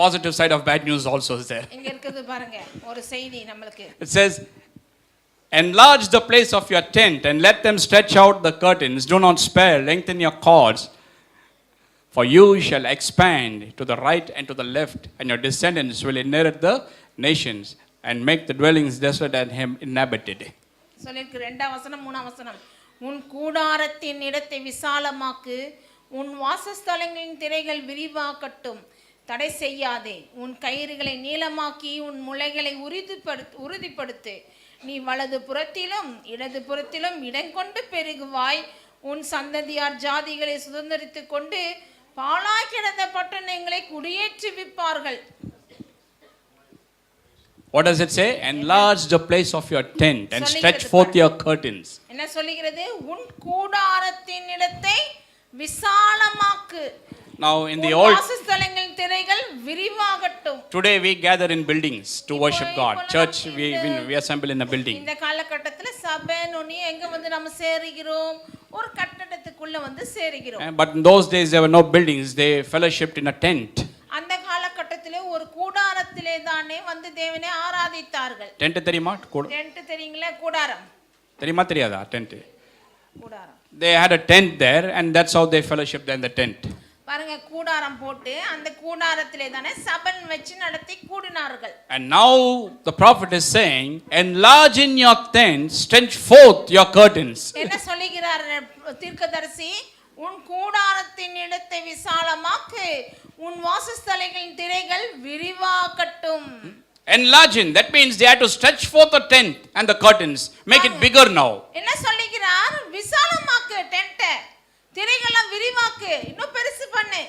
S1: positive side of bad news also is there.
S2: இங்க இருக்குது பாருங்க ஒரு செய்தி நமக்கு.
S1: It says, enlarge the place of your tent and let them stretch out the curtains. Do not spare, lengthen your cords. For you shall expand to the right and to the left, and your descendants will inherit the nations and make the dwellings desolate and him inhabited.
S2: சொல்லிருக்கு இரண்டாம் வசனம் மூணாம் வசனம். உன் கூடாரத்தின் இடத்தை விசாலமாக்கு, உன் வாசஸ்தலங்களின் திரைகள் விரிவாக்கட்டும், தடை செய்யாதே, உன் கயிறுகளை நீளமாக்கி உன் முளைகளை உறுதிப்படுத்து, நீ வலது புறத்திலும் இடது புறத்திலும் இடங்கொண்டு பெருகுவாய், உன் சந்ததியார் ஜாதிகளை சுதந்தரித்துக் கொண்டு பாழாய் கிடந்த பட்டணங்களை குடியேற்றுவிப்பார்கள்.
S1: What does it say? Enlarge the place of your tent and stretch forth your curtains.
S2: என்ன சொல்லுகிறது? உன் கூடாரத்தின் இடத்தை விசாலமாக்கு.
S1: Now in the old,
S2: வாசஸ்தலங்களின் திரைகள் விரிவாகட்டும்.
S1: today we gather in buildings to worship God. Church, we assemble in a building.
S2: இந்த காலகட்டத்துல சபை noni எங்க வந்து நம்ம சேருகிறோம்? ஒரு கட்டடத்துக்குள்ள வந்து சேருகிறோம்.
S1: But in those days there were no buildings. They fellowshipped in a tent.
S2: அந்த காலகட்டத்திலே ஒரு கூடாரத்திலே தானே வந்து தேவனை ஆராதித்தார்கள்.
S1: Tent தெரியுமா?
S2: டென்ட் தெரியுங்களா? கூடாரம்
S1: தெரியுமா தெரியாதா? Tent.
S2: கூடாரம்.
S1: They had a tent there and that's how they fellowshipped in the tent.
S2: பாருங்க கூடாரம் போட்டு அந்த கூடாரத்திலே தானே சபை வச்சு நடத்தி கூடினார்கள்.
S1: And now the prophet is saying, enlarge in your tent, stretch forth your curtains.
S2: என்ன சொல்லுகிறார் தீர்க்கதரிசி? உன் கூடாரத்தின் இடத்தை விசாலமாக்கு, உன் வாசஸ்தலங்களின் திரைகள் விரிவாக்கட்டும்.
S1: Enlarging, that means they had to stretch forth the tent and the curtains, make it bigger now.
S2: என்ன சொல்லுகிறார்? விசாலமாக்கு டென்ட்டை, திரைகளை விரிவாக்கு, இன்னும் பெருசு பண்ணு.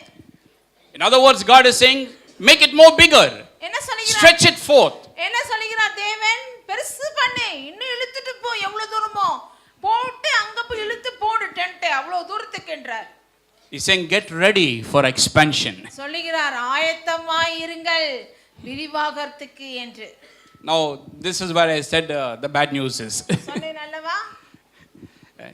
S1: In other words, God is saying, make it more bigger.
S2: என்ன சொல்லுகிறார்?
S1: Stretch it forth.
S2: என்ன சொல்லுகிறார் தேவன்? பெருசு பண்ணு, இன்னும் இழுத்துட்டு போ, எவ்வளவு தூரமோ போட்டு அங்க போய் இழுத்து போடு டென்ட்டை, அவ்வளவு தூரத்துக்கு என்றார்.
S1: He's saying, get ready for expansion.
S2: சொல்லுகிறார் ஆயத்தமாய் இருங்கள் விரிவாகறதுக்கு என்று.
S1: Now, this is where I said the bad news is.
S2: சொன்னேன் அல்லவா?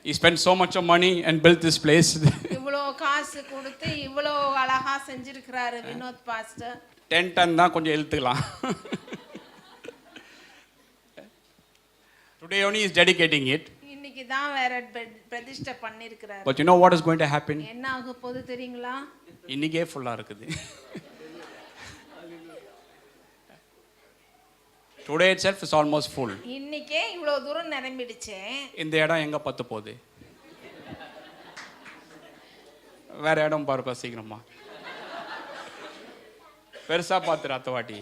S1: He spent so much of money and built this place.
S2: இவ்வளோ காசு கொடுத்து இவ்வளோ அழகா செஞ்சிருக்கிறாரு வினோத் பாஸ்டர்.
S1: டென்ட் தான் கொஞ்சம் இழுத்துக்கலாம். Today only he is dedicating it.
S2: இன்னைக்கு இன்னைக்கு தான் வேற பிரதிஷ்டை பண்ணிருக்கிறாரு.
S1: But you know what is going to happen?
S2: என்ன ஆக போகுது தெரியுங்களா?
S1: இன்னைக்கே ஃபுல்லா இருக்குது. Today itself is almost full.
S2: இன்னைக்கே இவ்வளவு தூரம் நிரம்பிடுச்சே.
S1: இந்த இடம் எங்க பத்த போகுது? வேற இடம் பாருப்பா சீக்கிரமா. பெருசா பாத்துரு அத்தவாட்டி.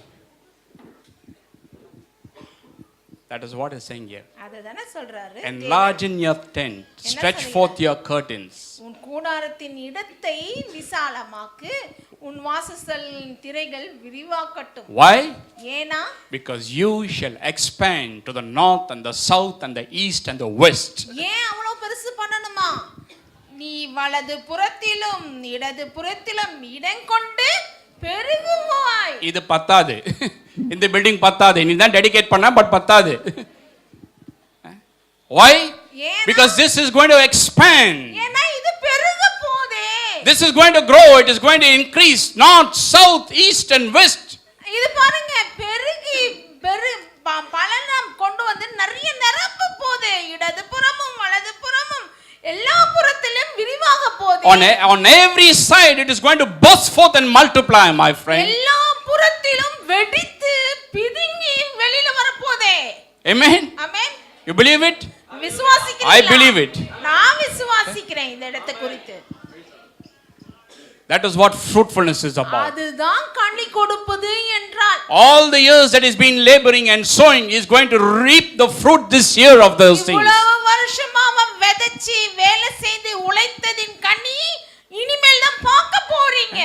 S1: That is what is saying here.
S2: அதுதானே சொல்றாரு.
S1: Enlarge in your tent, stretch forth your curtains.
S2: உன் கூடாரத்தின் இடத்தை விசாலமாக்கு, உன் வாசஸ்தலின் திரைகள் விரிவாக்கட்டும்.
S1: Why?
S2: ஏனா?
S1: Because you shall expand to the north and the south and the east and the west.
S2: ஏன் அவ்வளவு பெருசு பண்ணணுமா? நீ வலது புறத்திலும் இடது புறத்திலும் இடம் கொண்டு பெருகுவாய்.
S1: இது பத்தாது. இந்த பில்டிங் பத்தாது. நீ தான் டெடிகேட் பண்ண பட் பத்தாது. Why? Because this is going to expand.
S2: ஏனா இது பெருக போதே.
S1: This is going to grow, it is going to increase north, south, east and west.
S2: இது பாருங்க பெருகி பலனம் கொண்டு வந்து நிறைய நிரப்ப போதே. இடது புறமும் வலது புறமும் எல்லா புறத்திலும் விரிவாக போதே.
S1: On every side it is going to burst forth and multiply, my friend.
S2: எல்லா புறத்திலும் வெடித்து பிதுங்கி வெளியில வர போதே.
S1: Amen.
S2: Amen.
S1: You believe it?
S2: விசுவாசிக்கிறீங்களா?
S1: I believe it.
S2: நான் விசுவாசிக்கிறேன் இந்த இடத்தை குறித்து.
S1: That is what fruitfulness is about.
S2: அதுதான் கனி கொடுப்பது என்றால்.
S1: All the years that he's been laboring and sowing, he is going to reap the fruit this year of those things.
S2: இவ்வளவு வருஷமா அவன் விதைச்சி வேலை செய்து உழைத்ததின் கனி இனிமேல் தான் பார்க்க போறீங்க.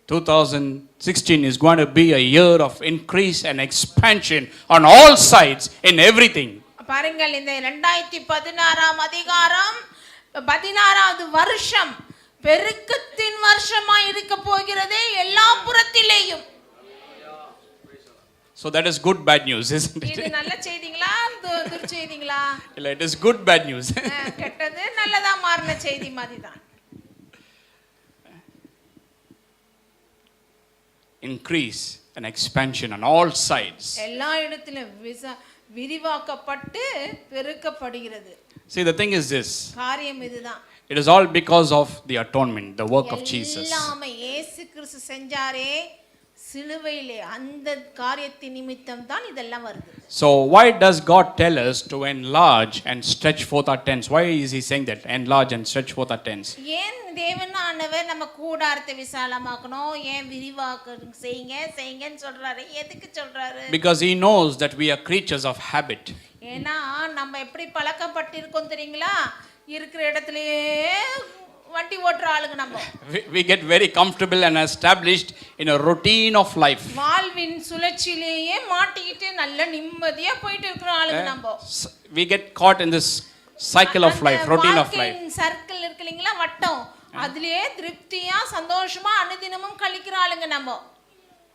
S1: 2016 is going to be a year of increase and expansion on all sides in everything.
S2: பாருங்கள் இந்த 2016ஆம் அதிகாரம் 16வது வருஷம் பெருக்கத்தின் வருஷமா இருக்க போகிறதே எல்லா புறத்திலேயும்.
S1: So that is good bad news, isn't it?
S2: இது நல்ல செய்திங்களா துர்ச்செய்திங்களா?
S1: இல்ல, it is good bad news.
S2: கெட்டது நல்லதா மாறின செய்தி மாதிரி தான்.
S1: Increase and expansion on all sides.
S2: எல்லா இடத்திலும் விரிவாக்கப்பட்டு பெருக்கப்படுகிறது.
S1: See, the thing is this.
S2: காரியம் இதுதான்.
S1: It is all because of the atonement, the work of Jesus.
S2: எல்லாமே இயேசு கிறிஸ்து செஞ்சாரே சிலுவையிலே, அந்த காரியத்தின் நிமித்தம் தான் இதெல்லாம் வருது.
S1: So why does God tell us to enlarge and stretch forth our tents? Why is he saying that? Enlarge and stretch forth our tents.
S2: ஏன் தேவனானவர் நம்ம கூடாரத்தை விசாலமாக்கணும், ஏன் விரிவாக்க செய்யுங்கன்னு சொல்றாரு? எதுக்கு சொல்றாரு?
S1: Because he knows that we are creatures of habit.
S2: ஏன்னா நம்ம எப்படி பழக்கப்பட்டிருக்கோம் தெரியுங்களா? இருக்கிற இடத்துலயே வண்டி ஓட்டுற ஆளுங்க நம்ம.
S1: We get very comfortable and established in a routine of life.
S2: வாழ்வின் சுழற்சியிலேயே மாட்டிக்கிட்டு நல்ல நிம்மதியா போயிட்டு இருக்கிற ஆளுங்க நம்ம.
S1: We get caught in this cycle of life, routine of life.
S2: Circle இருக்கு இல்லீங்களா, வட்டம், அதுலயே திருப்தியா சந்தோஷமா அனுதினமும் கழிக்கிற ஆளுங்க நம்ம.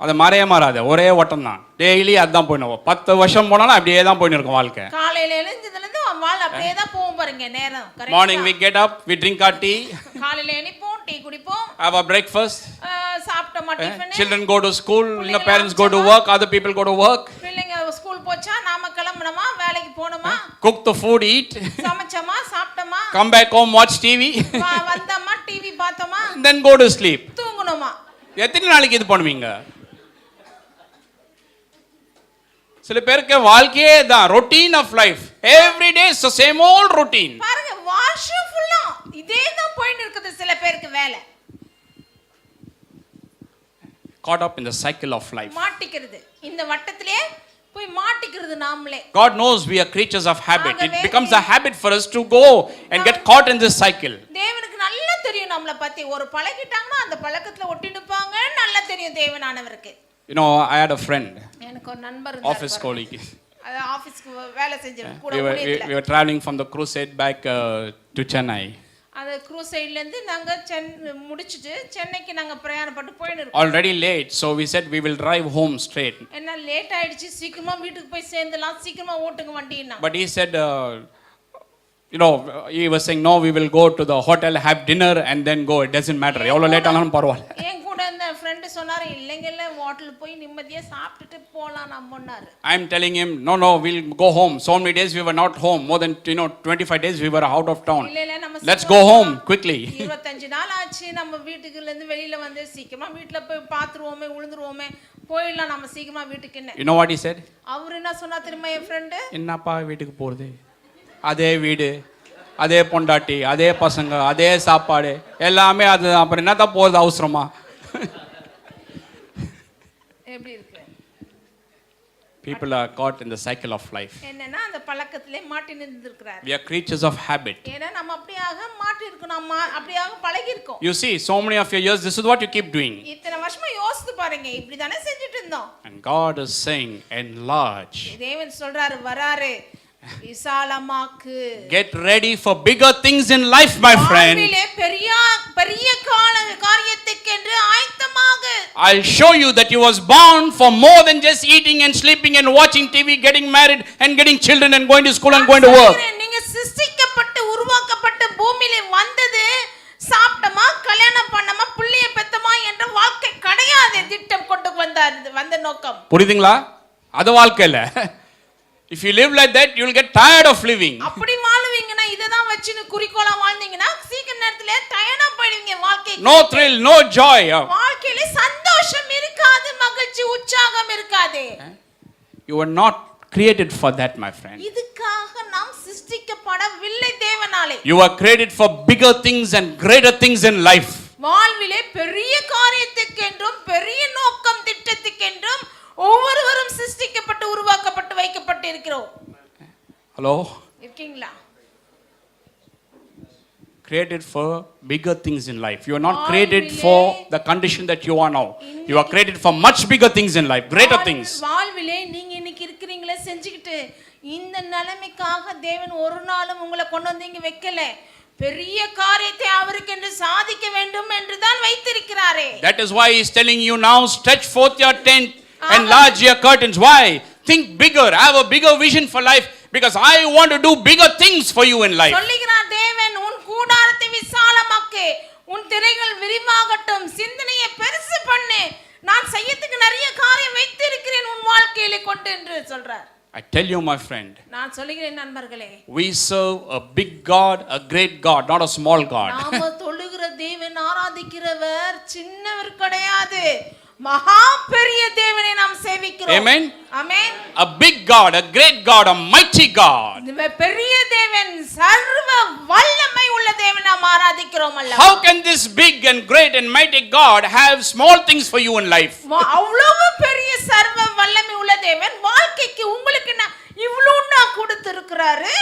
S1: அது மாறாது, ஒரே ஓட்டம் தான். டெய்லி அதான் போயிடும். 10 வருஷம் போனாலும் அப்படியே தான் போயின்னு இருக்கும் வாழ்க்கை.
S2: காலையில எழுந்ததுல இருந்து வாழ் அப்படியே தான் போகும் பாருங்க நேரம்.
S1: Morning we get up, we drink our tea.
S2: காலையில எனிப்போம், டீ குடிப்போம்,
S1: have a breakfast.
S2: சாப்பிட்டோமா tiffin.
S1: Children go to school, parents go to work, other people go to work.
S2: பிள்ளைங்க ஸ்கூல் போச்சா, நாம கிளம்பணுமா, வேலைக்கு போணுமா,
S1: cook the food, eat,
S2: சமைச்சோமா, சாப்பிட்டோமா,
S1: come back home, watch TV,
S2: வந்தோமா, டிவி பார்த்தோமா,
S1: then go to sleep.
S2: தூங்கணுமா.
S1: எத்தனை நாளைக்கு இது பண்ணுவீங்க? சில பேருக்கு வாழ்க்கையே தான், routine of life. Every day is the same old routine.
S2: பாருங்க வருஷம் ஃபுல்லா இதே தான் போயிட்டு இருக்குது சில பேருக்கு வேலை.
S1: Caught up in the cycle of life.
S2: மாட்டிக்கிறது, இந்த வட்டத்திலே போய் மாட்டிக்கிறது நாமளே.
S1: God knows we are creatures of habit. It becomes a habit for us to go and get caught in this cycle.
S2: தேவனுக்கு நல்லா தெரியும் நம்மளை பத்தி. ஒரு பழகிட்டாங்கன்னா அந்த பழக்கத்துல ஒட்டிடுப்பாங்க, நல்லா தெரியும் தேவனானவருக்கு.
S1: You know, I had a friend,
S2: எனக்கு ஒரு நண்பர் இருந்தார்,
S1: office colleague.
S2: ஆபீஸ்க்கு வேலை செஞ்சவர் கூட.
S1: We were traveling from the crusade back to Chennai.
S2: அந்த க்ரூசைட்ல இருந்து நாங்க முடிச்சிட்டு சென்னைக்கு நாங்க பிரயாணப்பட்டு போயிட்டு இருக்கோம்.
S1: Already late, so we said we will drive home straight.
S2: என்ன லேட் ஆயிடுச்சு, சீக்கிரமா வீட்டுக்கு போய் சேர்ந்தலாம், சீக்கிரமா ஓட்டுங்க வண்டினா.
S1: But he said he was saying no, we will go to the hotel, have dinner and then go. It doesn't matter. எவ்வளவு late ஆனாலும் பரவாயில்லை.
S2: என் கூட அந்த ஃப்ரெண்டு சொன்னாரு இல்லைங்கல்ல ஹோட்டல் போய் நிம்மதியா சாப்பிட்டுட்டு போலாம் நம்மன்னாரு.
S1: I'm telling him, no, we'll go home. So many days we were not home. More than 25 days we were out of town.
S2: இல்ல நம்ம
S1: Let's go home quickly.
S2: 25 நாள் ஆச்சு நம்ம வீட்டுக்குள்ள இருந்து வெளியில வந்து சீக்கிரமா வீட்ல போய் பாத்துருவோமே உளுந்துருவோமே போயிடலாம் நம்ம சீக்கிரமா வீட்டுக்கு. என்ன
S1: You know what he said?
S2: அவர் என்ன சொன்னா தெரியுமா என் ஃப்ரெண்டு?
S1: என்னப்பா வீட்டுக்கு போறது, அதே வீடு, அதே பொண்டாட்டி, அதே பசங்க, அதே சாப்பாடு எல்லாமே அது, அப்புறம் என்னதான் போறது அவசரமா?
S2: எப்படி இருக்கு?
S1: People are caught in the cycle of life.
S2: என்னன்னா அந்த பழக்கத்திலே மாட்டி நின்னுக்கிறார்.
S1: We are creatures of habit.
S2: ஏன்னா நம்ம அப்படியாக மாட்டி இருக்கோம், நம்ம அப்படியாக பழகி இருக்கோம்.
S1: You see, so many of your years, this is what you keep doing.
S2: இத்தனை வருஷமா யோசித்து பாருங்க, இப்படி தானே செஞ்சுட்டு இருந்தோம்.
S1: And God is saying, enlarge.
S2: தேவன் சொல்றாரு வராரு விசாலமாக்கு.
S1: Get ready for bigger things in life, my friend.
S2: வாழ்விலே பெரிய காரியத்துக்கென்று ஆயத்தமாக.
S1: I'll show you that you was born for more than just eating and sleeping and watching TV, getting married and getting children and going to school and going to work.
S2: நீங்க சிருஷ்டிக்கப்பட்டு உருவாக்கப்பட்டு பூமியிலே வந்தது சாப்பிட்டமா கல்யாணம் பண்ணமா பிள்ளைய பெத்தமா என்ற வாழ்க்கை கிடையாது. திட்டம் கொண்டு வந்த நோக்கம்
S1: புரியுதுங்களா? அது வாழ்க்கை இல்ல. If you live like that, you will get tired of living.
S2: அப்படி வாழுவீங்கன்னா இததான் வச்சின்னு குறிக்கோளா வாழ்ந்தீங்கன்னா சீக்கிர நேரத்திலே டயர்டா போயிடுவீங்க. வாழ்க்கை
S1: No thrill, no joy.
S2: வாழ்க்கையில சந்தோஷம் இருக்காது, மகிழ்ச்சி உற்சாகம் இருக்காது.
S1: You were not created for that, my friend.
S2: இதுக்காக நாம் சிருஷ்டிக்கப்படவில்லை தேவனாலே.
S1: You were created for bigger things and greater things in life.
S2: வாழ்விலே பெரிய காரியத்துக்கென்றும் பெரிய நோக்கம் திட்டத்துக்கென்றும் ஒவ்வொருவரும் சிருஷ்டிக்கப்பட்டு உருவாக்கப்பட்டு வைக்கப்பட்டு இருக்கிறோம்.
S1: Hello?
S2: இருக்கீங்களா?
S1: Created for bigger things in life. You are not created for the condition that you are now. You are created for much bigger things in life, greater things.
S2: வாழ்விலே நீங்க இன்னைக்கு இருக்கீங்களே செஞ்சிக்கிட்டு இந்த நிலைமைக்காக தேவன் ஒரு நாளும் உங்களை கொண்டு வந்து இங்க வைக்கல. பெரிய காரியத்தை அவருக்கு என்று சாதிக்க வேண்டும் என்று தான் வைத்திருக்கிறாரே.
S1: That is why he is telling you now, stretch forth your tent, enlarge your curtains. Why? Think bigger, have a bigger vision for life, because I want to do bigger things for you in life.
S2: சொல்லுகிறார் தேவன், உன் கூடாரத்தை விசாலமாக்கு, உன் திரைகள் விரிவாகட்டும், சிந்தனையை பெருசு பண்ணு, நான் செய்யத்துக்கு நிறைய காரியம் வைத்திருக்கிறேன் உன் வாழ்க்கையிலே கொண்டு என்று சொல்றார்.
S1: I tell you, my friend,
S2: நான் சொல்லுகிறேன் நண்பர்களே,
S1: we serve a big God, a great God, not a small God.
S2: நாம தொழுகிற தேவன் ஆராதிக்கிறவர் சின்னவர் கிடையாது, மகா பெரிய தேவனை நாம் சேவிக்கிறோம்.
S1: Amen.
S2: Amen.
S1: A big God, a great God, a mighty God.
S2: பெரிய தேவன், சர்வ வல்லமை உள்ள தேவனை நாம் ஆராதிக்கிறோம் அல்லவா?
S1: How can this big and great and mighty God have small things for you in life?
S2: அவ்வளவு பெரிய சர்வ வல்லமை உள்ள தேவன் வாழ்க்கைக்கு உங்களுக்கு இவ்வளவுனா கொடுத்திருக்கிறாரு.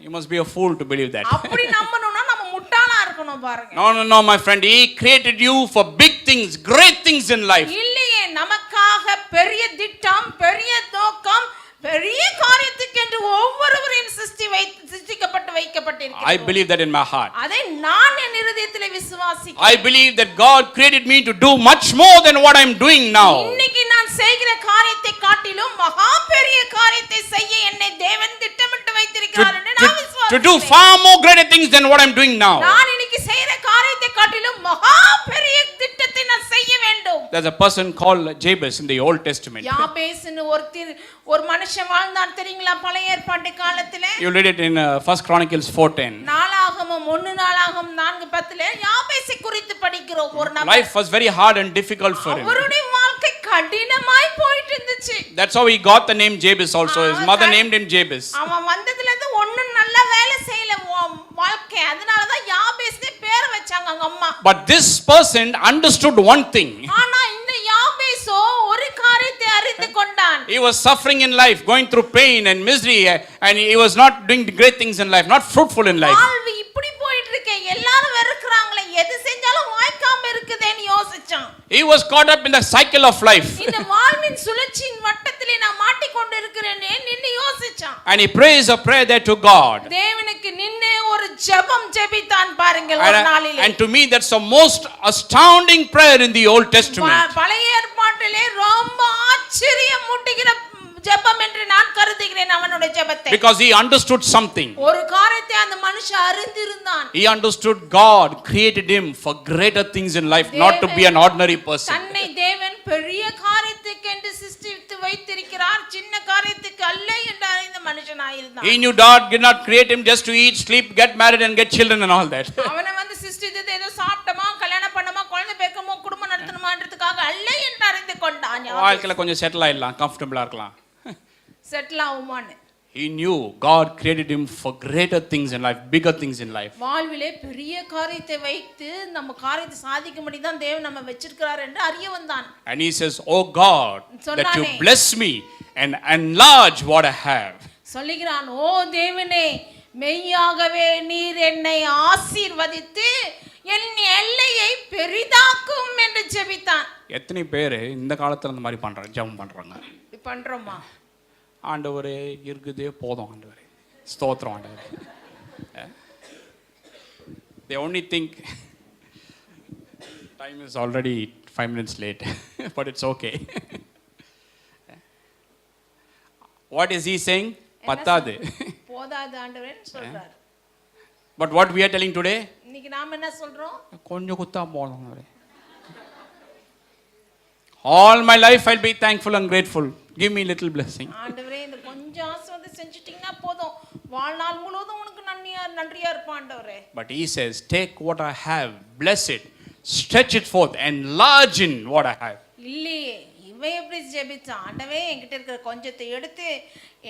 S1: You must be a fool to believe that.
S2: அப்படி நம்பணும்னா நம்ம முட்டாளா இருக்கணும் பாருங்க.
S1: No, my friend. He created you for big things, great things in life.
S2: இல்லையே, நமக்காக பெரிய திட்டம், பெரிய நோக்கம், பெரிய காரியத்துக்கு என்று ஒவ்வொருவரையும் சிருஷ்டிக்கப்பட்டு வைக்கப்பட்டிருக்கிறது.
S1: I believe that in my heart.
S2: அதை நான் என் இதயத்திலே விசுவாசிக்கிறேன்.
S1: I believe that God created me to do much more than what I'm doing now.
S2: இன்னைக்கு நான் செய்கிற காரியத்தை காட்டிலும் மகா பெரிய காரியத்தை செய்ய என்னை தேவன் திட்டமிட்டு வைத்திருக்கிறார் என்று நான் விசுவாசிக்கிறேன்.
S1: To do far more greater things than what I'm doing now.
S2: நான் இன்னைக்கு செய்கிற காரியத்தை காட்டிலும் மகா பெரிய திட்டத்தை நான் செய்ய வேண்டும்.
S1: There's a person called Jabez in the Old Testament.
S2: யாபேஸ்னு ஒரு மனுஷன் வாழ்ந்தான் தெரியுங்களா பழைய ஏற்பாட்டு காலத்திலே?
S1: You read it in 1 Chronicles 4:10.
S2: நாளாகமம் 1 நாளாகமம் 4:10 யாபேசை குறித்து படிக்கிறோம். ஒரு நபர்
S1: Life was very hard and difficult for him.
S2: அவருடைய வாழ்க்கை கடினமாய் போயிட்டு இருந்துச்சு.
S1: That's how he got the name Jabez also. His mother named him Jabez.
S2: அவன் வந்ததுல இருந்து ஒண்ணும் நல்ல வேலை செய்யல வாழ்க்கை, அதனால தான் யாபேஸ்னே பேர் வச்சாங்க அவங்க அம்மா.
S1: But this person understood one thing.
S2: ஆனா இந்த யாபேசோ ஒரு காரியத்தை அறிந்து கொண்டான்.
S1: He was suffering in life, going through pain and misery, and he was not doing great things in life, not fruitful in life.
S2: வாழ்வு இப்படி போயிட்டு இருக்கே, எல்லாரும் வெறுக்கறாங்களே, எது செஞ்சாலும் வாய்க்காம இருக்குதேன்னு யோசிச்சான்.
S1: He was caught up in the cycle of life.
S2: இந்த வாழ்வின் சுழற்சியின் வட்டத்திலே நான் மாட்டிக்கொண்டு இருக்கிறேனே நின்னு யோசிச்சான்.
S1: And he prays a prayer there to God.
S2: தேவனுக்கு நின்னு ஒரு ஜெபம் ஜெபித்தான் பாருங்கள் ஒரு நாளிலே.
S1: And to me that's the most astounding prayer in the Old Testament.
S2: பழைய ஏற்பாட்டிலே ரொம்ப ஆச்சரியம் மூட்டுகிற ஜெபம் என்று நான் கருதுகிறேன் அவனுடைய ஜெபத்தை.
S1: Because he understood something.
S2: ஒரு காரியத்தை அந்த மனுஷன் அறிந்திருந்தான்.
S1: He understood God created him for greater things in life, not to be an ordinary person.
S2: தன்னை மனுஷனாயிருந்தான்.
S1: He knew God did not create him just to eat, sleep, get married and get children and all that.
S2: அவனை வந்து சிருஷ்டித்தது ஏதோ சாப்பிட்டமா கல்யாணம் பண்ணமா குழந்தை பேக்கமோ குடும்பம் நடத்தணுமான்றதுக்காக அல்ல என்று அறிந்து கொண்டான்.
S1: வாழ்க்கையில கொஞ்சம் செட்டில் ஆயிடலாம், கம்ஃபர்டபுளா இருக்கலாம்.
S2: செட்டில் ஆகுமான்னு.
S1: He knew God created him for greater things in life, bigger things in life.
S2: வாழ்விலே பெரிய காரியத்தை வைத்து நம்ம காரியத்தை சாதிக்கும்படி தான் தேவன் நம்ம வெச்சிருக்கிறார் என்று அறிய வந்தான்.
S1: And he says, "Oh God, that you
S2: சொன்னானே.
S1: bless me and enlarge what I have."
S2: சொல்லுகிறான், ஓ தேவனே மெய்யாகவே நீர் என்னை ஆசீர்வதித்து என் எல்லையை பெரிதாக்கும் என்று ஜெபித்தான்.
S1: எத்தனை பேர் இந்த காலத்துல இந்த மாதிரி பண்றாங்க, ஜெபம் பண்றாங்க?
S2: இப்படி பண்றோமா?
S1: ஆண்டவரே இருக்குதே போதும் ஆண்டவரே, ஸ்தோத்திரம் ஆண்டவரே. They only think time is already 5 minutes late, but it's okay. What is he saying? பத்தாது.
S2: போதாது ஆண்டவரேன்னு சொல்றார்.
S1: But what we are telling today?
S2: இன்னைக்கு நாம என்ன சொல்றோம்?
S1: கொஞ்சம் குத்தா போதும் ஆண்டவரே. All my life I'll be thankful and grateful. Give me little blessing.
S2: ஆண்டவரே இந்த கொஞ்சம் ஆசீர்வாதம் செஞ்சிட்டீங்கன்னா போதும், வாழ்நாள் முழுவதும் உனக்கு நன்றியா இருப்பேன் ஆண்டவரே.
S1: But he says, take what I have, bless it, stretch it forth, enlarge in what I have.
S2: இல்லையே, இவன் எப்படி ஜெபிச்சான்? ஆண்டவே என்கிட்ட இருக்கிற கொஞ்சத்தை எடுத்து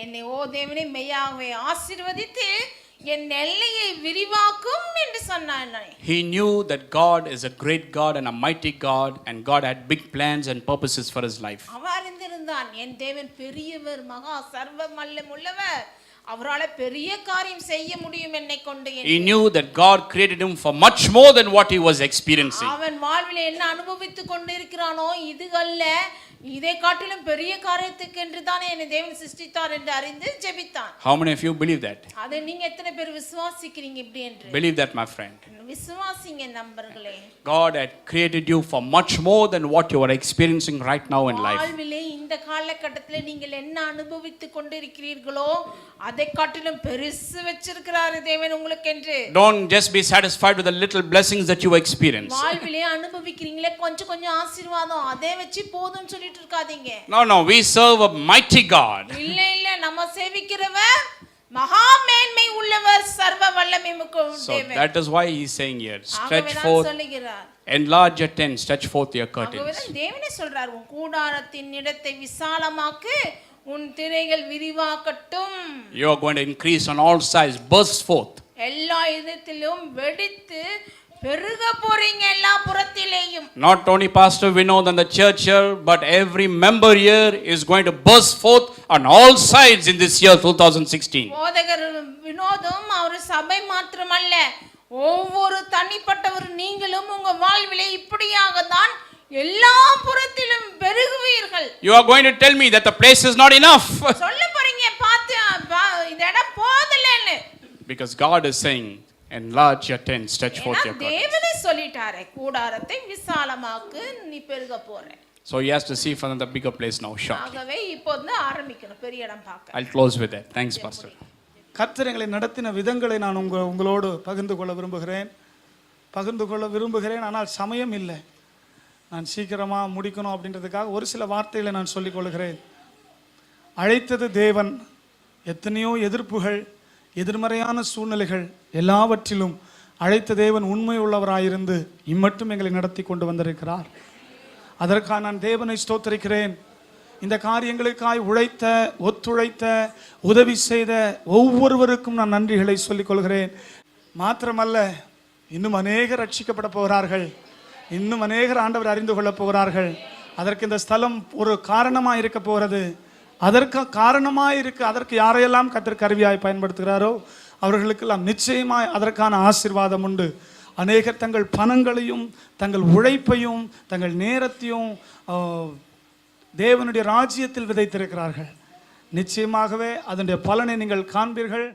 S2: என்னை ஓ தேவனே மெய்யாகவே ஆசீர்வதித்து என் எல்லையை விரிவாக்கும் என்று சொன்னான்.
S1: He knew that God is a great God and a mighty God, and God had big plans and purposes for his life.
S2: அவன் அறிந்திருந்தான், என் தேவன் பெரியவர், மகா சர்வ வல்லமையுள்ளவர், அவரால பெரிய காரியம் செய்ய முடியும் என்னை கொண்டு.
S1: He knew that God created him for much more than what he was experiencing.
S2: அவன் வாழ்வில் என்ன அனுபவித்துக் கொண்டிருக்கிறானோ இது அல்ல, இதை காட்டிலும் பெரிய காரியத்துக்கு என்று தானே என்னை தேவன் சிருஷ்டித்தார் என்று அறிந்து ஜெபித்தான்.
S1: How many of you believe that?
S2: அதை நீங்க எத்தனை பேர் விசுவாசிக்கிறீங்க இப்படி என்று?
S1: Believe that, my friend.
S2: விசுவாசிங்க நண்பர்களே.
S1: God had created you for much more than what you are experiencing right now in life.
S2: வாழ்விலே இந்த காலகட்டத்தில் நீங்கள் என்ன அனுபவித்துக் கொண்டிருக்கிறீர்களோ அதை காட்டிலும் பெருசு வச்சிருக்கிறார் தேவன் உங்களுக்கு என்று.
S1: Don't just be satisfied with the little blessings that you experience.
S2: வாழ்விலே அனுபவிக்கிறீங்களே கொஞ்சம் கொஞ்சம் ஆசீர்வாதம், அதை வச்சு போதும்னு சொல்லிட்டு இருக்காதீங்க.
S1: No, we serve a mighty God.
S2: இல்ல இல்ல, நம்ம சேவிக்கிறவர் மகா மேன்மை உள்ளவர், சர்வ வல்லமை மிக்க
S1: So
S2: தேவன்.
S1: that is why he is saying here, stretch
S2: ஆகவே
S1: forth,
S2: சொல்லுகிறார்,
S1: enlarge your tent, stretch forth your
S2: ஆகவே
S1: curtains.
S2: தேவனே சொல்றார், உன் கூடாரத்தின் இடத்தை விசாலமாக்கு, உன் திரைகள் விரிவாக்கட்டும்.
S1: You are going to increase on all sides, burst forth.
S2: எல்லா இடத்திலும் வெடித்து பெருக போறீங்க, எல்லா புறத்திலேயும்.
S1: Not only Pastor Vinod and the church here, but every member here is going to burst forth on all sides in this year 2016.
S2: போதகர் வினோதம் அவர் சபை மாத்திரமல்ல, ஒவ்வொரு தனிப்பட்டவர் நீங்களும் உங்க வாழ்விலே இப்படியாக தான் எல்லா புறத்திலும் பெருகுவீர்கள்.
S1: You are going to tell me that the place is not enough.
S2: சொல்ல போறீங்க, பார்த்து இந்த இடம் போதலன்னு.
S1: Because God is saying, enlarge your tent, stretch forth your curtains.
S2: தேவனே சொல்லிட்டாரே, கூடாரத்தை விசாலமாக்கு, நீ பெருக போற.
S1: So he has to see for the bigger place now, shortly.
S2: ஆகவே இப்போது ஆரம்பிக்கணும் பெரிய இடம் பார்க்க.
S1: I'll close with that. Thanks, Pastor.
S3: கர்த்தர் எங்களை நடத்தின விதங்களை நான் உங்களோடு பகிர்ந்து கொள்ள விரும்புகிறேன். ஆனால் சமயம் இல்லை, நான் சீக்கிரமாக முடிக்கணும் அப்படின்றதுக்காக ஒரு சில வார்த்தைகளை நான் சொல்லிக் கொள்கிறேன். அழைத்தது தேவன். எத்தனையோ எதிர்ப்புகள், எதிர்மறையான சூழ்நிலைகள் எல்லாவற்றிலும் அழைத்த தேவன் உண்மை உள்ளவராயிருந்து இம்மட்டும் எங்களை நடத்தி கொண்டு வந்திருக்கிறார். அதற்காக நான் தேவனை ஸ்தோத்திரிக்கிறேன். இந்த காரியங்களுக்காய் உழைத்த, ஒத்துழைத்த, உதவி செய்த ஒவ்வொருவருக்கும் நான் நன்றிகளை சொல்லிக் கொள்கிறேன். மாத்திரமல்ல, இன்னும் அநேகர் ரட்சிக்கப்பட போகிறார்கள், இன்னும் அநேகர் ஆண்டவர் அறிந்து கொள்ளப் போகிறார்கள். அதற்கு இந்த ஸ்தலம் ஒரு காரணமாக இருக்க போகிறது. அதற்கு யாரையெல்லாம் கர்த்தர் கருவியாய் பயன்படுத்துகிறாரோ அவர்களுக்கெல்லாம் நிச்சயமாய் அதற்கான ஆசீர்வாதம் உண்டு. அநேகர் தங்கள் பணங்களையும் தங்கள் உழைப்பையும் தங்கள் நேரத்தையும் தேவனுடைய ராஜ்யத்தில் விதைத்திருக்கிறார்கள். நிச்சயமாகவே அதனுடைய பலனை நீங்கள் காண்பீர்கள்.